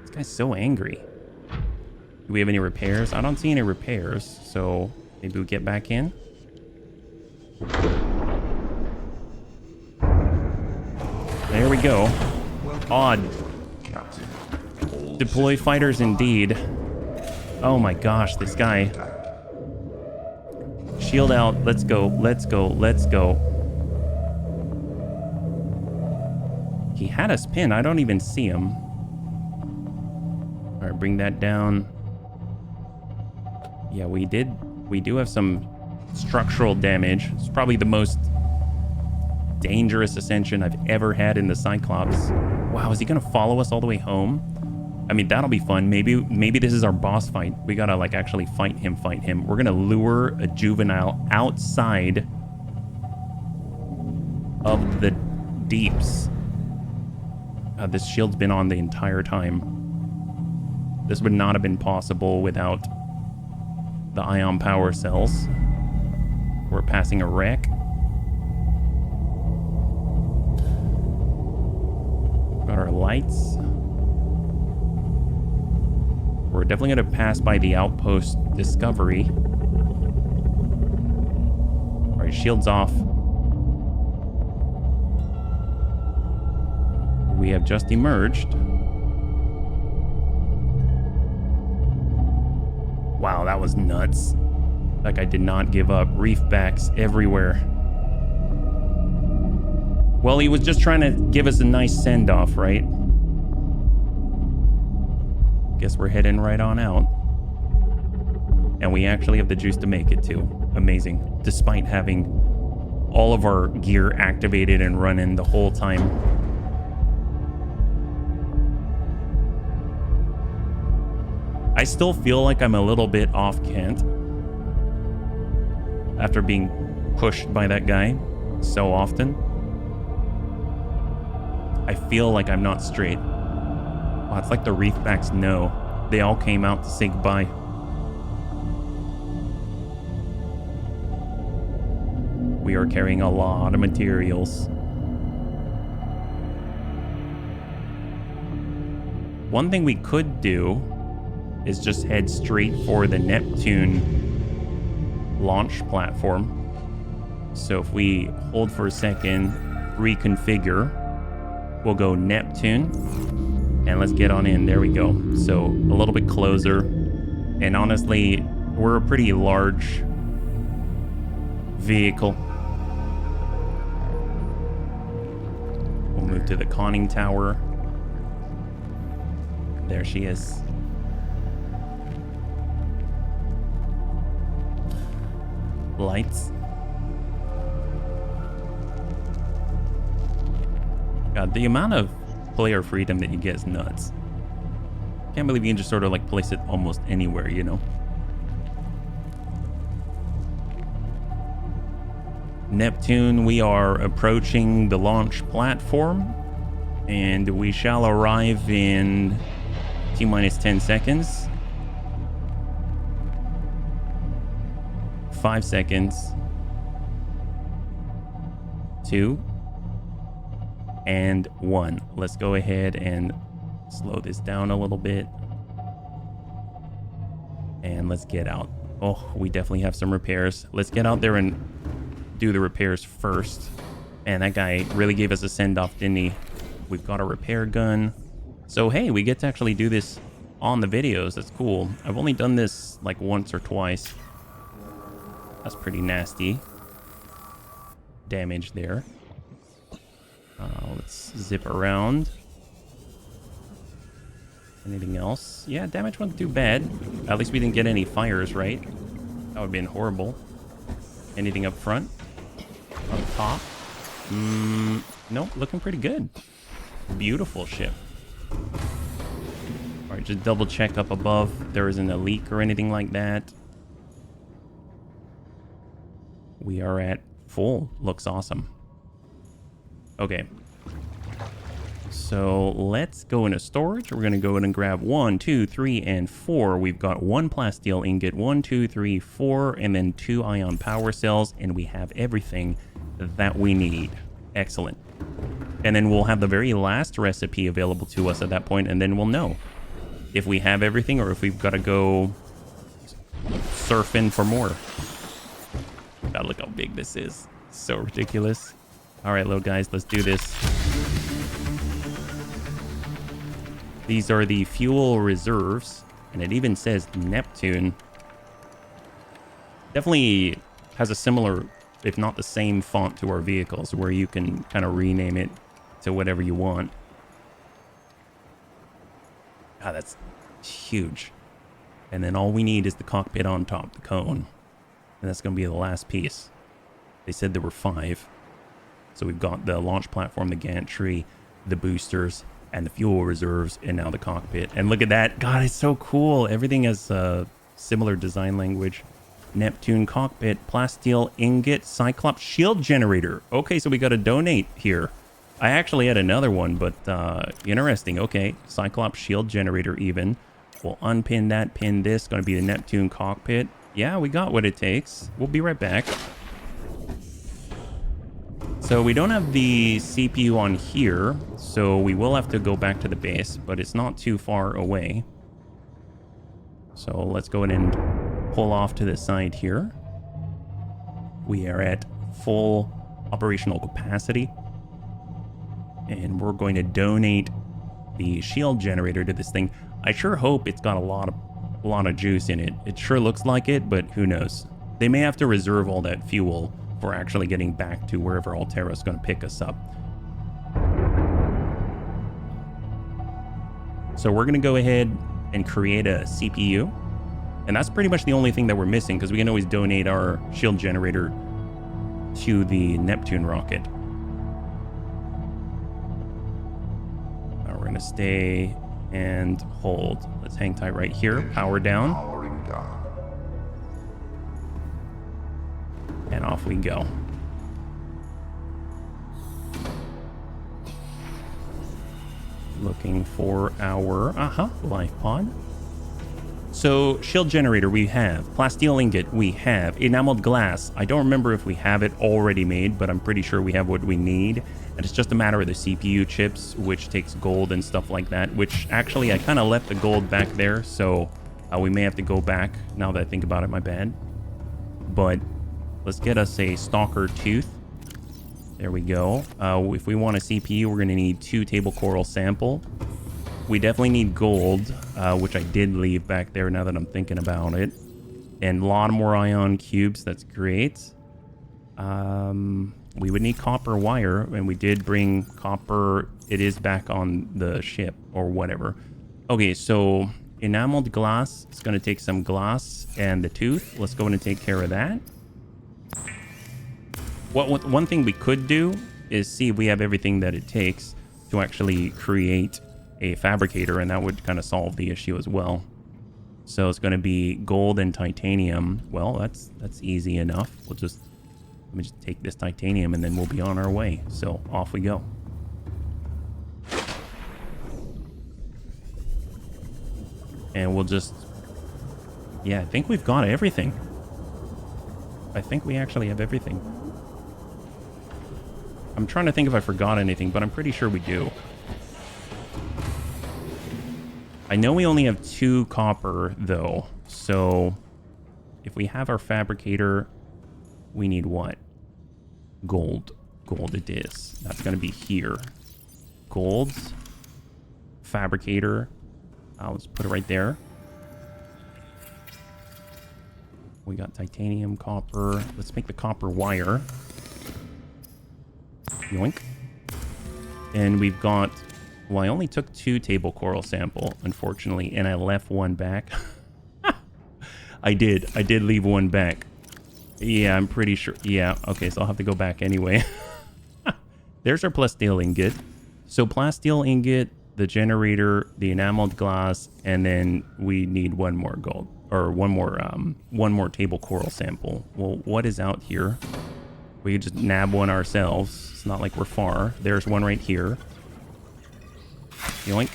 This guy's so angry. Do we have any repairs? I don't see any repairs, so maybe we get back in. There we go. Odd. Deploy fighters indeed. Oh my gosh, this guy. Shield out. Let's go. Let's go. Let's go. He had us pinned. I don't even see him. All right, bring that down. Yeah, we do have some structural damage. It's probably the most dangerous ascension I've ever had in the Cyclops. Wow, is he gonna follow us all the way home? I mean, that'll be fun. Maybe this is our boss fight. We gotta like actually fight him. We're gonna lure a juvenile outside of the deeps. This shield's been on the entire time. This would not have been possible without the ion power cells. We're passing a wreck. Got our lights. We're definitely going to pass by the outpost Discovery. All right, shields off. We have just emerged. Wow, that was nuts. Like I did not give up. Reef backs everywhere. Well, he was just trying to give us a nice send-off, right? Guess we're heading right on out. And we actually have the juice to make it too. Amazing. Despite having all of our gear activated and running the whole time. I still feel like I'm a little bit off Kent after being pushed by that guy so often. I feel like I'm not straight. Wow, it's like the reefbacks know. They all came out to say goodbye. We are carrying a lot of materials. One thing we could do is just head straight for the Neptune launch platform. So if we hold for a second, reconfigure, we'll go Neptune, and let's get on in. There we go. So a little bit closer. And honestly, we're a pretty large vehicle. We'll move to the conning tower. There she is. Lights. God, the amount of player freedom that you get is nuts. Can't believe you can just sort of like place it almost anywhere, you know? Neptune, we are approaching the launch platform, and we shall arrive in T-minus 10 seconds. 5 seconds. 2 and 1. Let's go ahead and slow this down a little bit. And let's get out. Oh, we definitely have some repairs. Let's get out there and do the repairs first. And that guy really gave us a send-off, didn't he? We've got a repair gun. So, hey, we get to actually do this on the videos. That's cool. I've only done this like once or twice. That's pretty nasty. Damage there. Let's zip around. Anything else? Yeah, damage wasn't too bad. At least we didn't get any fires, right? That would have been horrible. Anything up front? Up top? Nope, looking pretty good. Beautiful ship. Alright, just double check up above. There isn't a leak or anything like that. We are at full. Looks awesome. Okay. So let's go into storage. We're going to go in and grab 1, 2, 3, and 4. We've got 1 plasteel ingot, 1, 2, 3, 4, and then 2 ion power cells, and we have everything that we need. Excellent. And then we'll have the very last recipe available to us at that point, and then we'll know if we have everything or if we've got to go surfing for more. God, look how big this is. So ridiculous. All right, little guys, let's do this. These are the fuel reserves, and it even says Neptune. Definitely has a similar, if not the same font to our vehicles, where you can kind of rename it to whatever you want. God, that's huge. And then all we need is the cockpit on top, the cone. And that's going to be the last piece. They said there were 5. So we've got the launch platform, the gantry, the boosters, and the fuel reserves, and now the cockpit. And look at that. God, it's so cool. Everything has a similar design language. Neptune cockpit, plasteel ingot, Cyclops shield generator. Okay, so we got to donate here. I actually had another one, but interesting. Okay, Cyclops shield generator even. We'll unpin that, pin this. Going to be the Neptune cockpit. Yeah, we got what it takes. We'll be right back. So we don't have the CPU on here, so we will have to go back to the base, but it's not too far away. So let's go ahead and pull off to the side here. We are at full operational capacity, and we're going to donate the shield generator to this thing. I sure hope it's got a lot of juice in it. It sure looks like it, but who knows? They may have to reserve all that fuel for actually getting back to wherever Altera's going to pick us up. So we're going to go ahead and create a CPU. And that's pretty much the only thing that we're missing, because we can always donate our shield generator to the Neptune rocket. Now we're going to stay and hold. Let's hang tight right here. Power down. Powering down. And off we go. Looking for our life pod. So shield generator we have, plasteel ingot we have, enameled glass. I don't remember if we have it already made, but I'm pretty sure we have what we need. And it's just a matter of the CPU chips, which takes gold and stuff like that, which actually I kind of left the gold back there. So we may have to go back now that I think about it, my bad. But let's get us a stalker tooth. There we go. If we want a CPU, we're going to need 2 table coral sample. We definitely need gold, which I did leave back there now that I'm thinking about it. And a lot more ion cubes. That's great. We would need copper wire, and we did bring copper. It is back on the ship or whatever. Okay, so enameled glass. It's going to take some glass and the tooth. Let's go in and take care of that. One thing we could do is see if we have everything that it takes to actually create a fabricator, and that would kind of solve the issue as well. So it's going to be gold and titanium. Well, that's easy enough. Let me just take this titanium, and then we'll be on our way. So off we go. And we'll just, yeah, I think we've got everything. I think we actually have everything. I'm trying to think if I forgot anything, but I'm pretty sure we do. I know we only have 2 copper, though. So if we have our fabricator, we need what? Gold. Gold it is. That's going to be here. Gold. Fabricator. Let's put it right there. We got titanium, copper. Let's make the copper wire. Yoink. And we've got... Well, I only took 2 table coral sample, unfortunately, and I left 1 back. I did leave 1 back. Yeah, I'm pretty sure. Yeah, okay, so I'll have to go back anyway. There's our plasteel ingot. So plasteel ingot, the generator, the enameled glass, and then we need 1 more gold. Or one more table coral sample. Well, what is out here? We could just nab 1 ourselves. It's not like we're far. There's 1 right here. Yoink.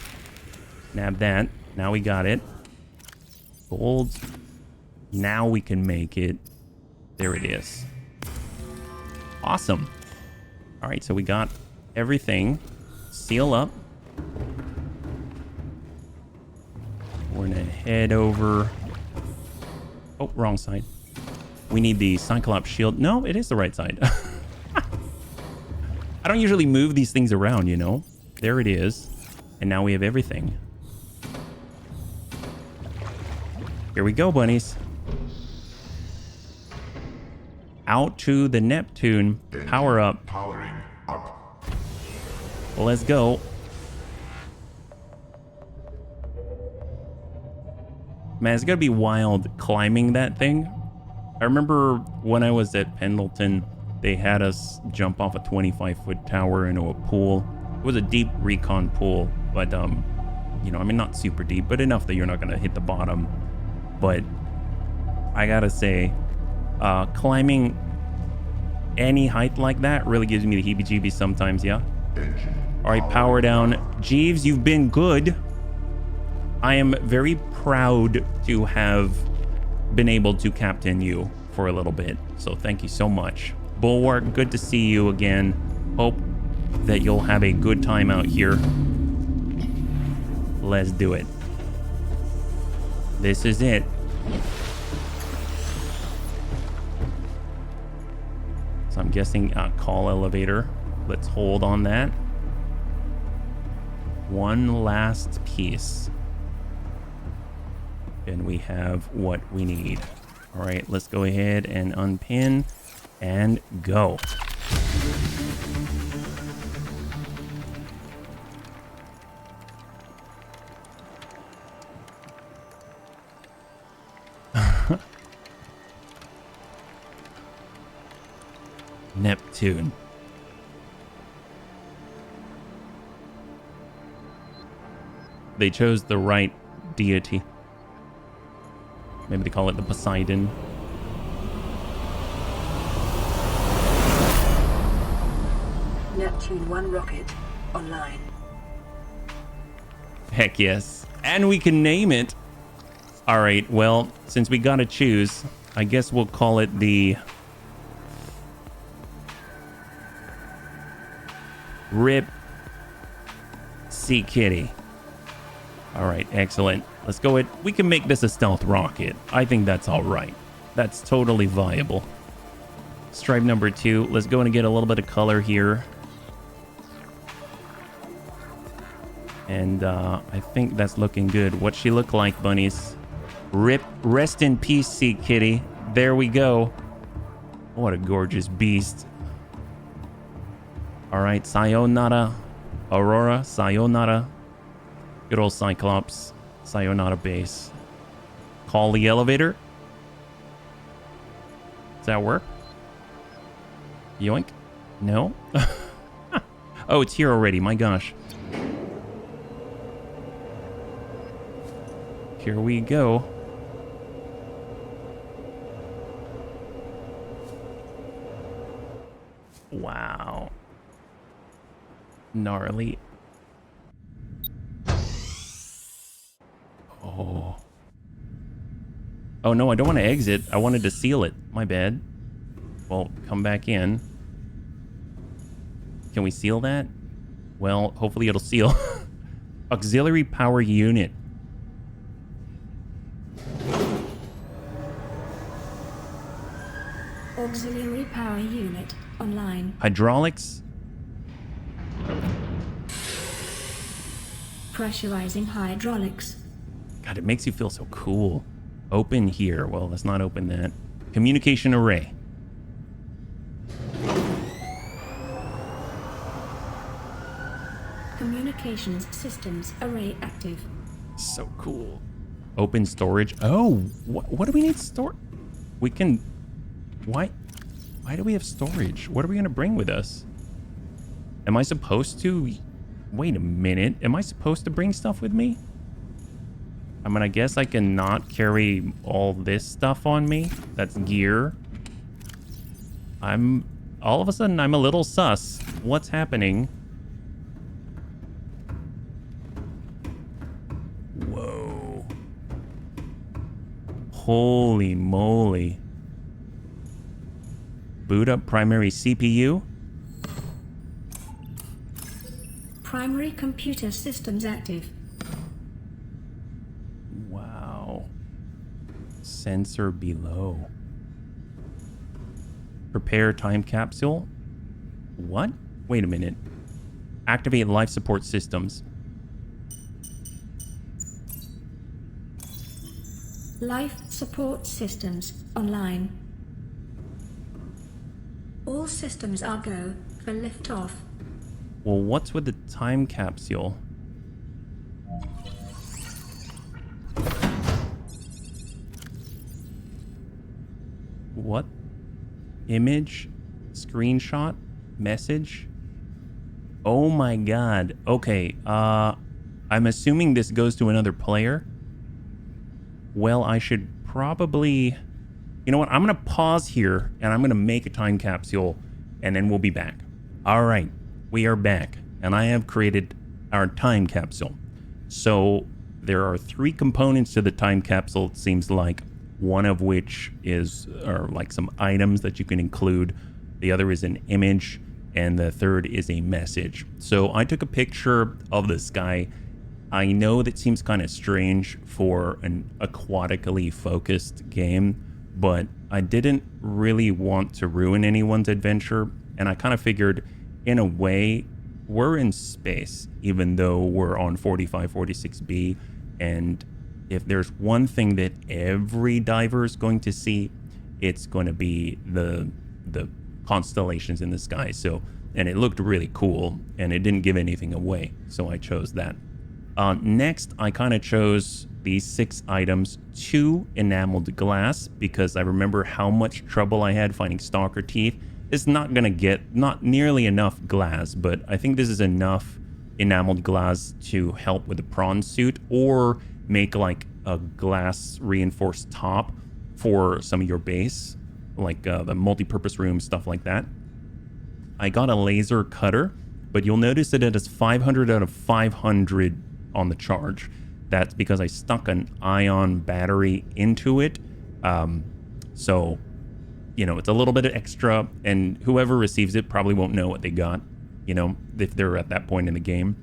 Nab that. Now we got it. Gold. Now we can make it. There it is. Awesome. All right, so we got everything. Seal up. We're gonna head over. Oh, wrong side. We need the Cyclops shield. No, it is the right side. I don't usually move these things around, you know. There it is. And now we have everything. Here we go, bunnies. Out to the Neptune. Power up. Powering up. Let's go. Man, it's gonna be wild climbing that thing. I remember when I was at Pendleton, they had us jump off a 25-foot tower into a pool. It was a deep recon pool, but you know, I mean, not super deep, but enough that you're not gonna hit the bottom. But I gotta say, climbing any height like that really gives me the heebie-jeebies sometimes, yeah? All right, power down. Jeeves, you've been good. I am very proud to have been able to captain you for a little bit. So thank you so much. Bulwark, good to see you again. Hope that you'll have a good time out here. Let's do it. This is it. So I'm guessing call elevator. Let's hold on that. One last piece. And we have what we need. All right, let's go ahead and unpin and go. Neptune. They chose the right deity. Maybe they call it the Poseidon. Neptune 1 rocket online. Heck yes. And we can name it. All right, well, since we gotta choose, I guess we'll call it the Rip Sea Kitty. All right, excellent. Let's go ahead. We can make this a stealth rocket. I think that's all right. That's totally viable. Stripe number 2. Let's go and get a little bit of color here. And I think that's looking good. What's she look like, bunnies? Rest in peace, Sea Kitty. There we go. What a gorgeous beast. All right, Sayonara. Aurora, Sayonara. Good old Cyclops. Sayonara base. Call the elevator. Does that work? Yoink. No? Oh, it's here already. My gosh. Here we go. Wow. Gnarly. Oh. Oh no, I don't want to exit. I wanted to seal it. My bad. Well, come back in. Can we seal that? Well, hopefully it'll seal. Auxiliary power unit. Auxiliary power unit online. Hydraulics. Pressurizing hydraulics. God, it makes you feel so cool. Open here. Well, let's not open that. Communication array. Communications systems array active. So cool. Open storage. Oh, what do we need store? We can... Why do we have storage? What are we going to bring with us? Am I supposed to... Wait a minute. Am I supposed to bring stuff with me? I mean, I guess I can not carry all this stuff on me. That's gear. All of a sudden, I'm a little sus. What's happening? Whoa. Holy moly. Boot up primary CPU. Primary computer systems active. Wow. Sensor below. Prepare time capsule. What? Wait a minute. Activate life support systems. Life support systems online. All systems are go for liftoff. Well, what's with the time capsule? What? Image? Screenshot? Message? Oh my god. Okay, I'm assuming this goes to another player. Well, I should probably... You know what? I'm going to pause here, and I'm going to make a time capsule, and then we'll be back. All right, we are back, and I have created our time capsule. So there are 3 components to the time capsule, it seems like, one of which are like some items that you can include. The other is an image, and the third is a message. So I took a picture of the sky. I know that seems kind of strange for an aquatically focused game, but I didn't really want to ruin anyone's adventure, and I kind of figured, in a way, we're in space, even though we're on 4546b, and if there's one thing that every diver is going to see, it's going to be the constellations in the sky. So, and it looked really cool, and it didn't give anything away, so I chose that. Next, I kind of chose these 6 items, 2 enameled glass, because I remember how much trouble I had finding stalker teeth. It's not gonna get not nearly enough glass, but I think this is enough enameled glass to help with the prawn suit, or make like a glass reinforced top for some of your base, like the multi-purpose room, stuff like that. I got a laser cutter, but you'll notice that it has 500 out of 500 on the charge. That's because I stuck an ion battery into it. So, you know, it's a little bit extra, and whoever receives it probably won't know what they got, you know, if they're at that point in the game.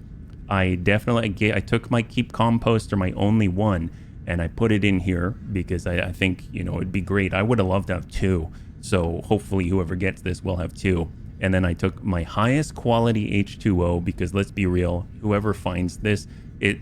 I took my keep composter, my only one, and I put it in here because I think, you know, it'd be great. I would have loved to have 2. So hopefully whoever gets this will have 2. And then I took my highest quality H2O, because let's be real, whoever finds this,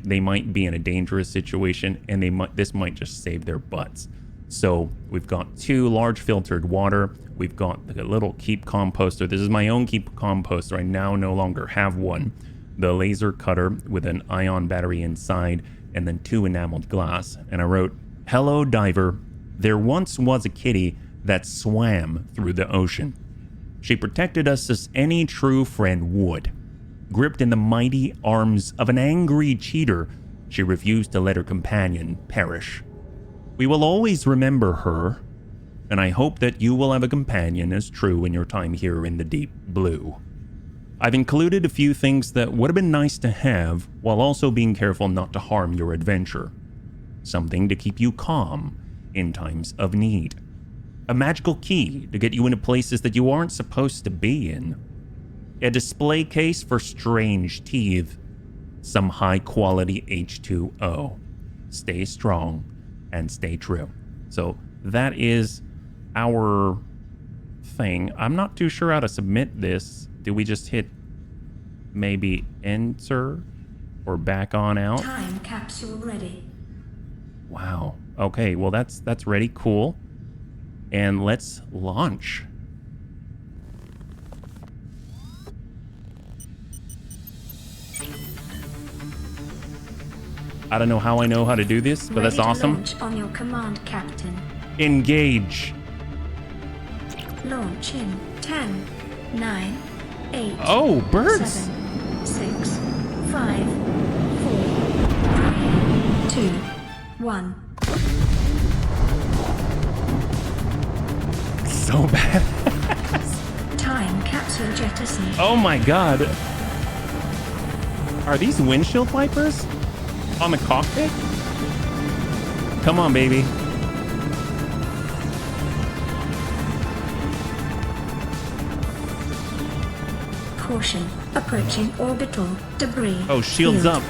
they might be in a dangerous situation, and this might just save their butts. So we've got 2 large filtered water. We've got a little keep composter. This is my own keep composter. I now no longer have one. The laser cutter with an ion battery inside, and then 2 enameled glass. And I wrote, "Hello, diver. There once was a kitty that swam through the ocean. She protected us as any true friend would. Gripped in the mighty arms of an angry cheater, she refused to let her companion perish. We will always remember her, and I hope that you will have a companion as true in your time here in the deep blue. I've included a few things that would have been nice to have, while also being careful not to harm your adventure. Something to keep you calm in times of need. A magical key to get you into places that you aren't supposed to be in. A display case for strange teeth. Some high quality H2O. Stay strong and stay true. So that is our thing. I'm not too sure how to submit this. Do we just hit maybe enter or back on out? Time capsule ready. Wow. Okay, well that's ready. Cool. And let's launch. I don't know how I know how to do this, but Ready that's to awesome. Launch on your command, Captain. Engage. Launch in 10, 9, 8. Oh, birds. 7, 6, 5, 4, 3, 2, 1. So bad. Time capsule jettisoned. Oh my god. Are these windshield wipers on the cockpit? Come on, baby. Caution. Approaching orbital debris. Oh, shields field. up.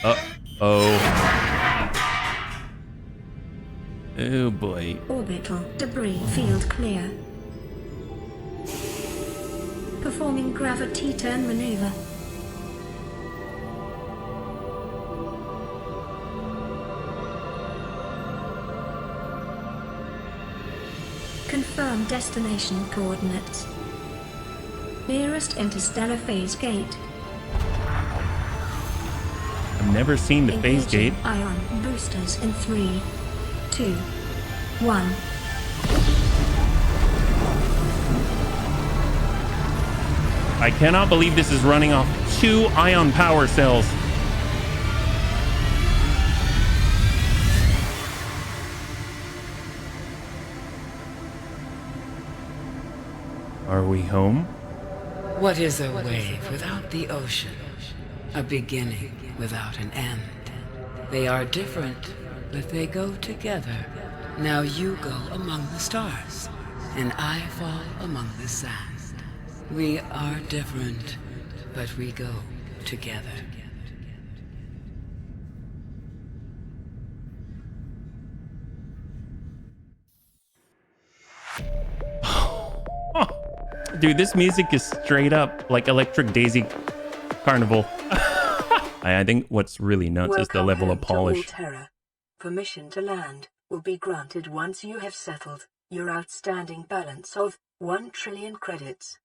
Uh-oh. Oh boy. Orbital debris field clear. Performing gravity turn maneuver. Confirm destination coordinates. Nearest interstellar phase gate. I've never seen the phase gate. Engaging ion boosters in 3, 2, 1. I cannot believe this is running off 2 ion power cells. Are we home? What is a wave without the ocean? A beginning without an end. They are different, but they go together. Now you go among the stars, and I fall among the sand. We are different, but we go together. Dude, this music is straight up like Electric Daisy Carnival. I think what's really nuts is the level of polish. Terra. Permission to land will be granted once you have settled your outstanding balance of 1 trillion credits.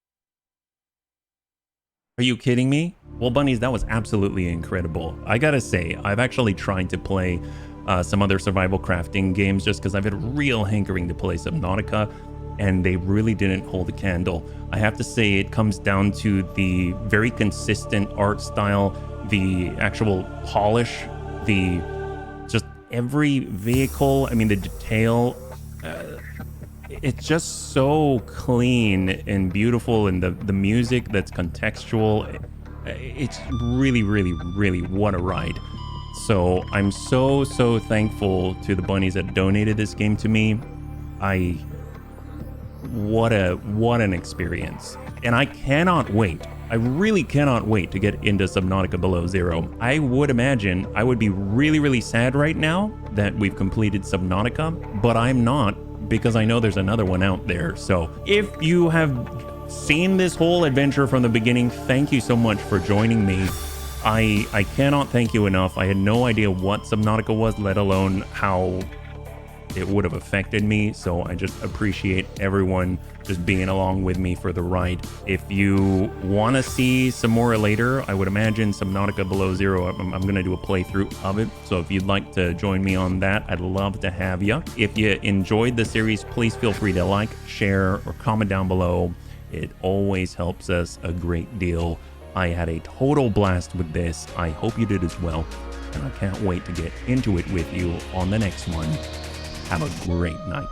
Are you kidding me? Well, bunnies, that was absolutely incredible. I gotta say, I've actually tried to play some other survival crafting games just because I've had a real hankering to play Subnautica, and they really didn't hold a candle. I have to say it comes down to the very consistent art style, the actual polish, the just every vehicle, I mean the detail, it's just so clean and beautiful, and the music that's contextual, it's really, really, really what a ride. So I'm so thankful to the bunnies that donated this game to me. What an experience. And I cannot wait. I really cannot wait to get into Subnautica Below Zero. I would imagine I would be really, really sad right now that we've completed Subnautica, but I'm not, because I know there's another one out there. So if you have seen this whole adventure from the beginning, thank you so much for joining me. I cannot thank you enough. I had no idea what Subnautica was, let alone how it would have affected me. So I just appreciate everyone just being along with me for the ride. If you want to see some more later, I would imagine Subnautica Below Zero, I'm going to do a playthrough of it. So if you'd like to join me on that, I'd love to have you. If you enjoyed the series, please feel free to like, share, or comment down below. It always helps us a great deal. I had a total blast with this. I hope you did as well. And I can't wait to get into it with you on the next one. Have a great night.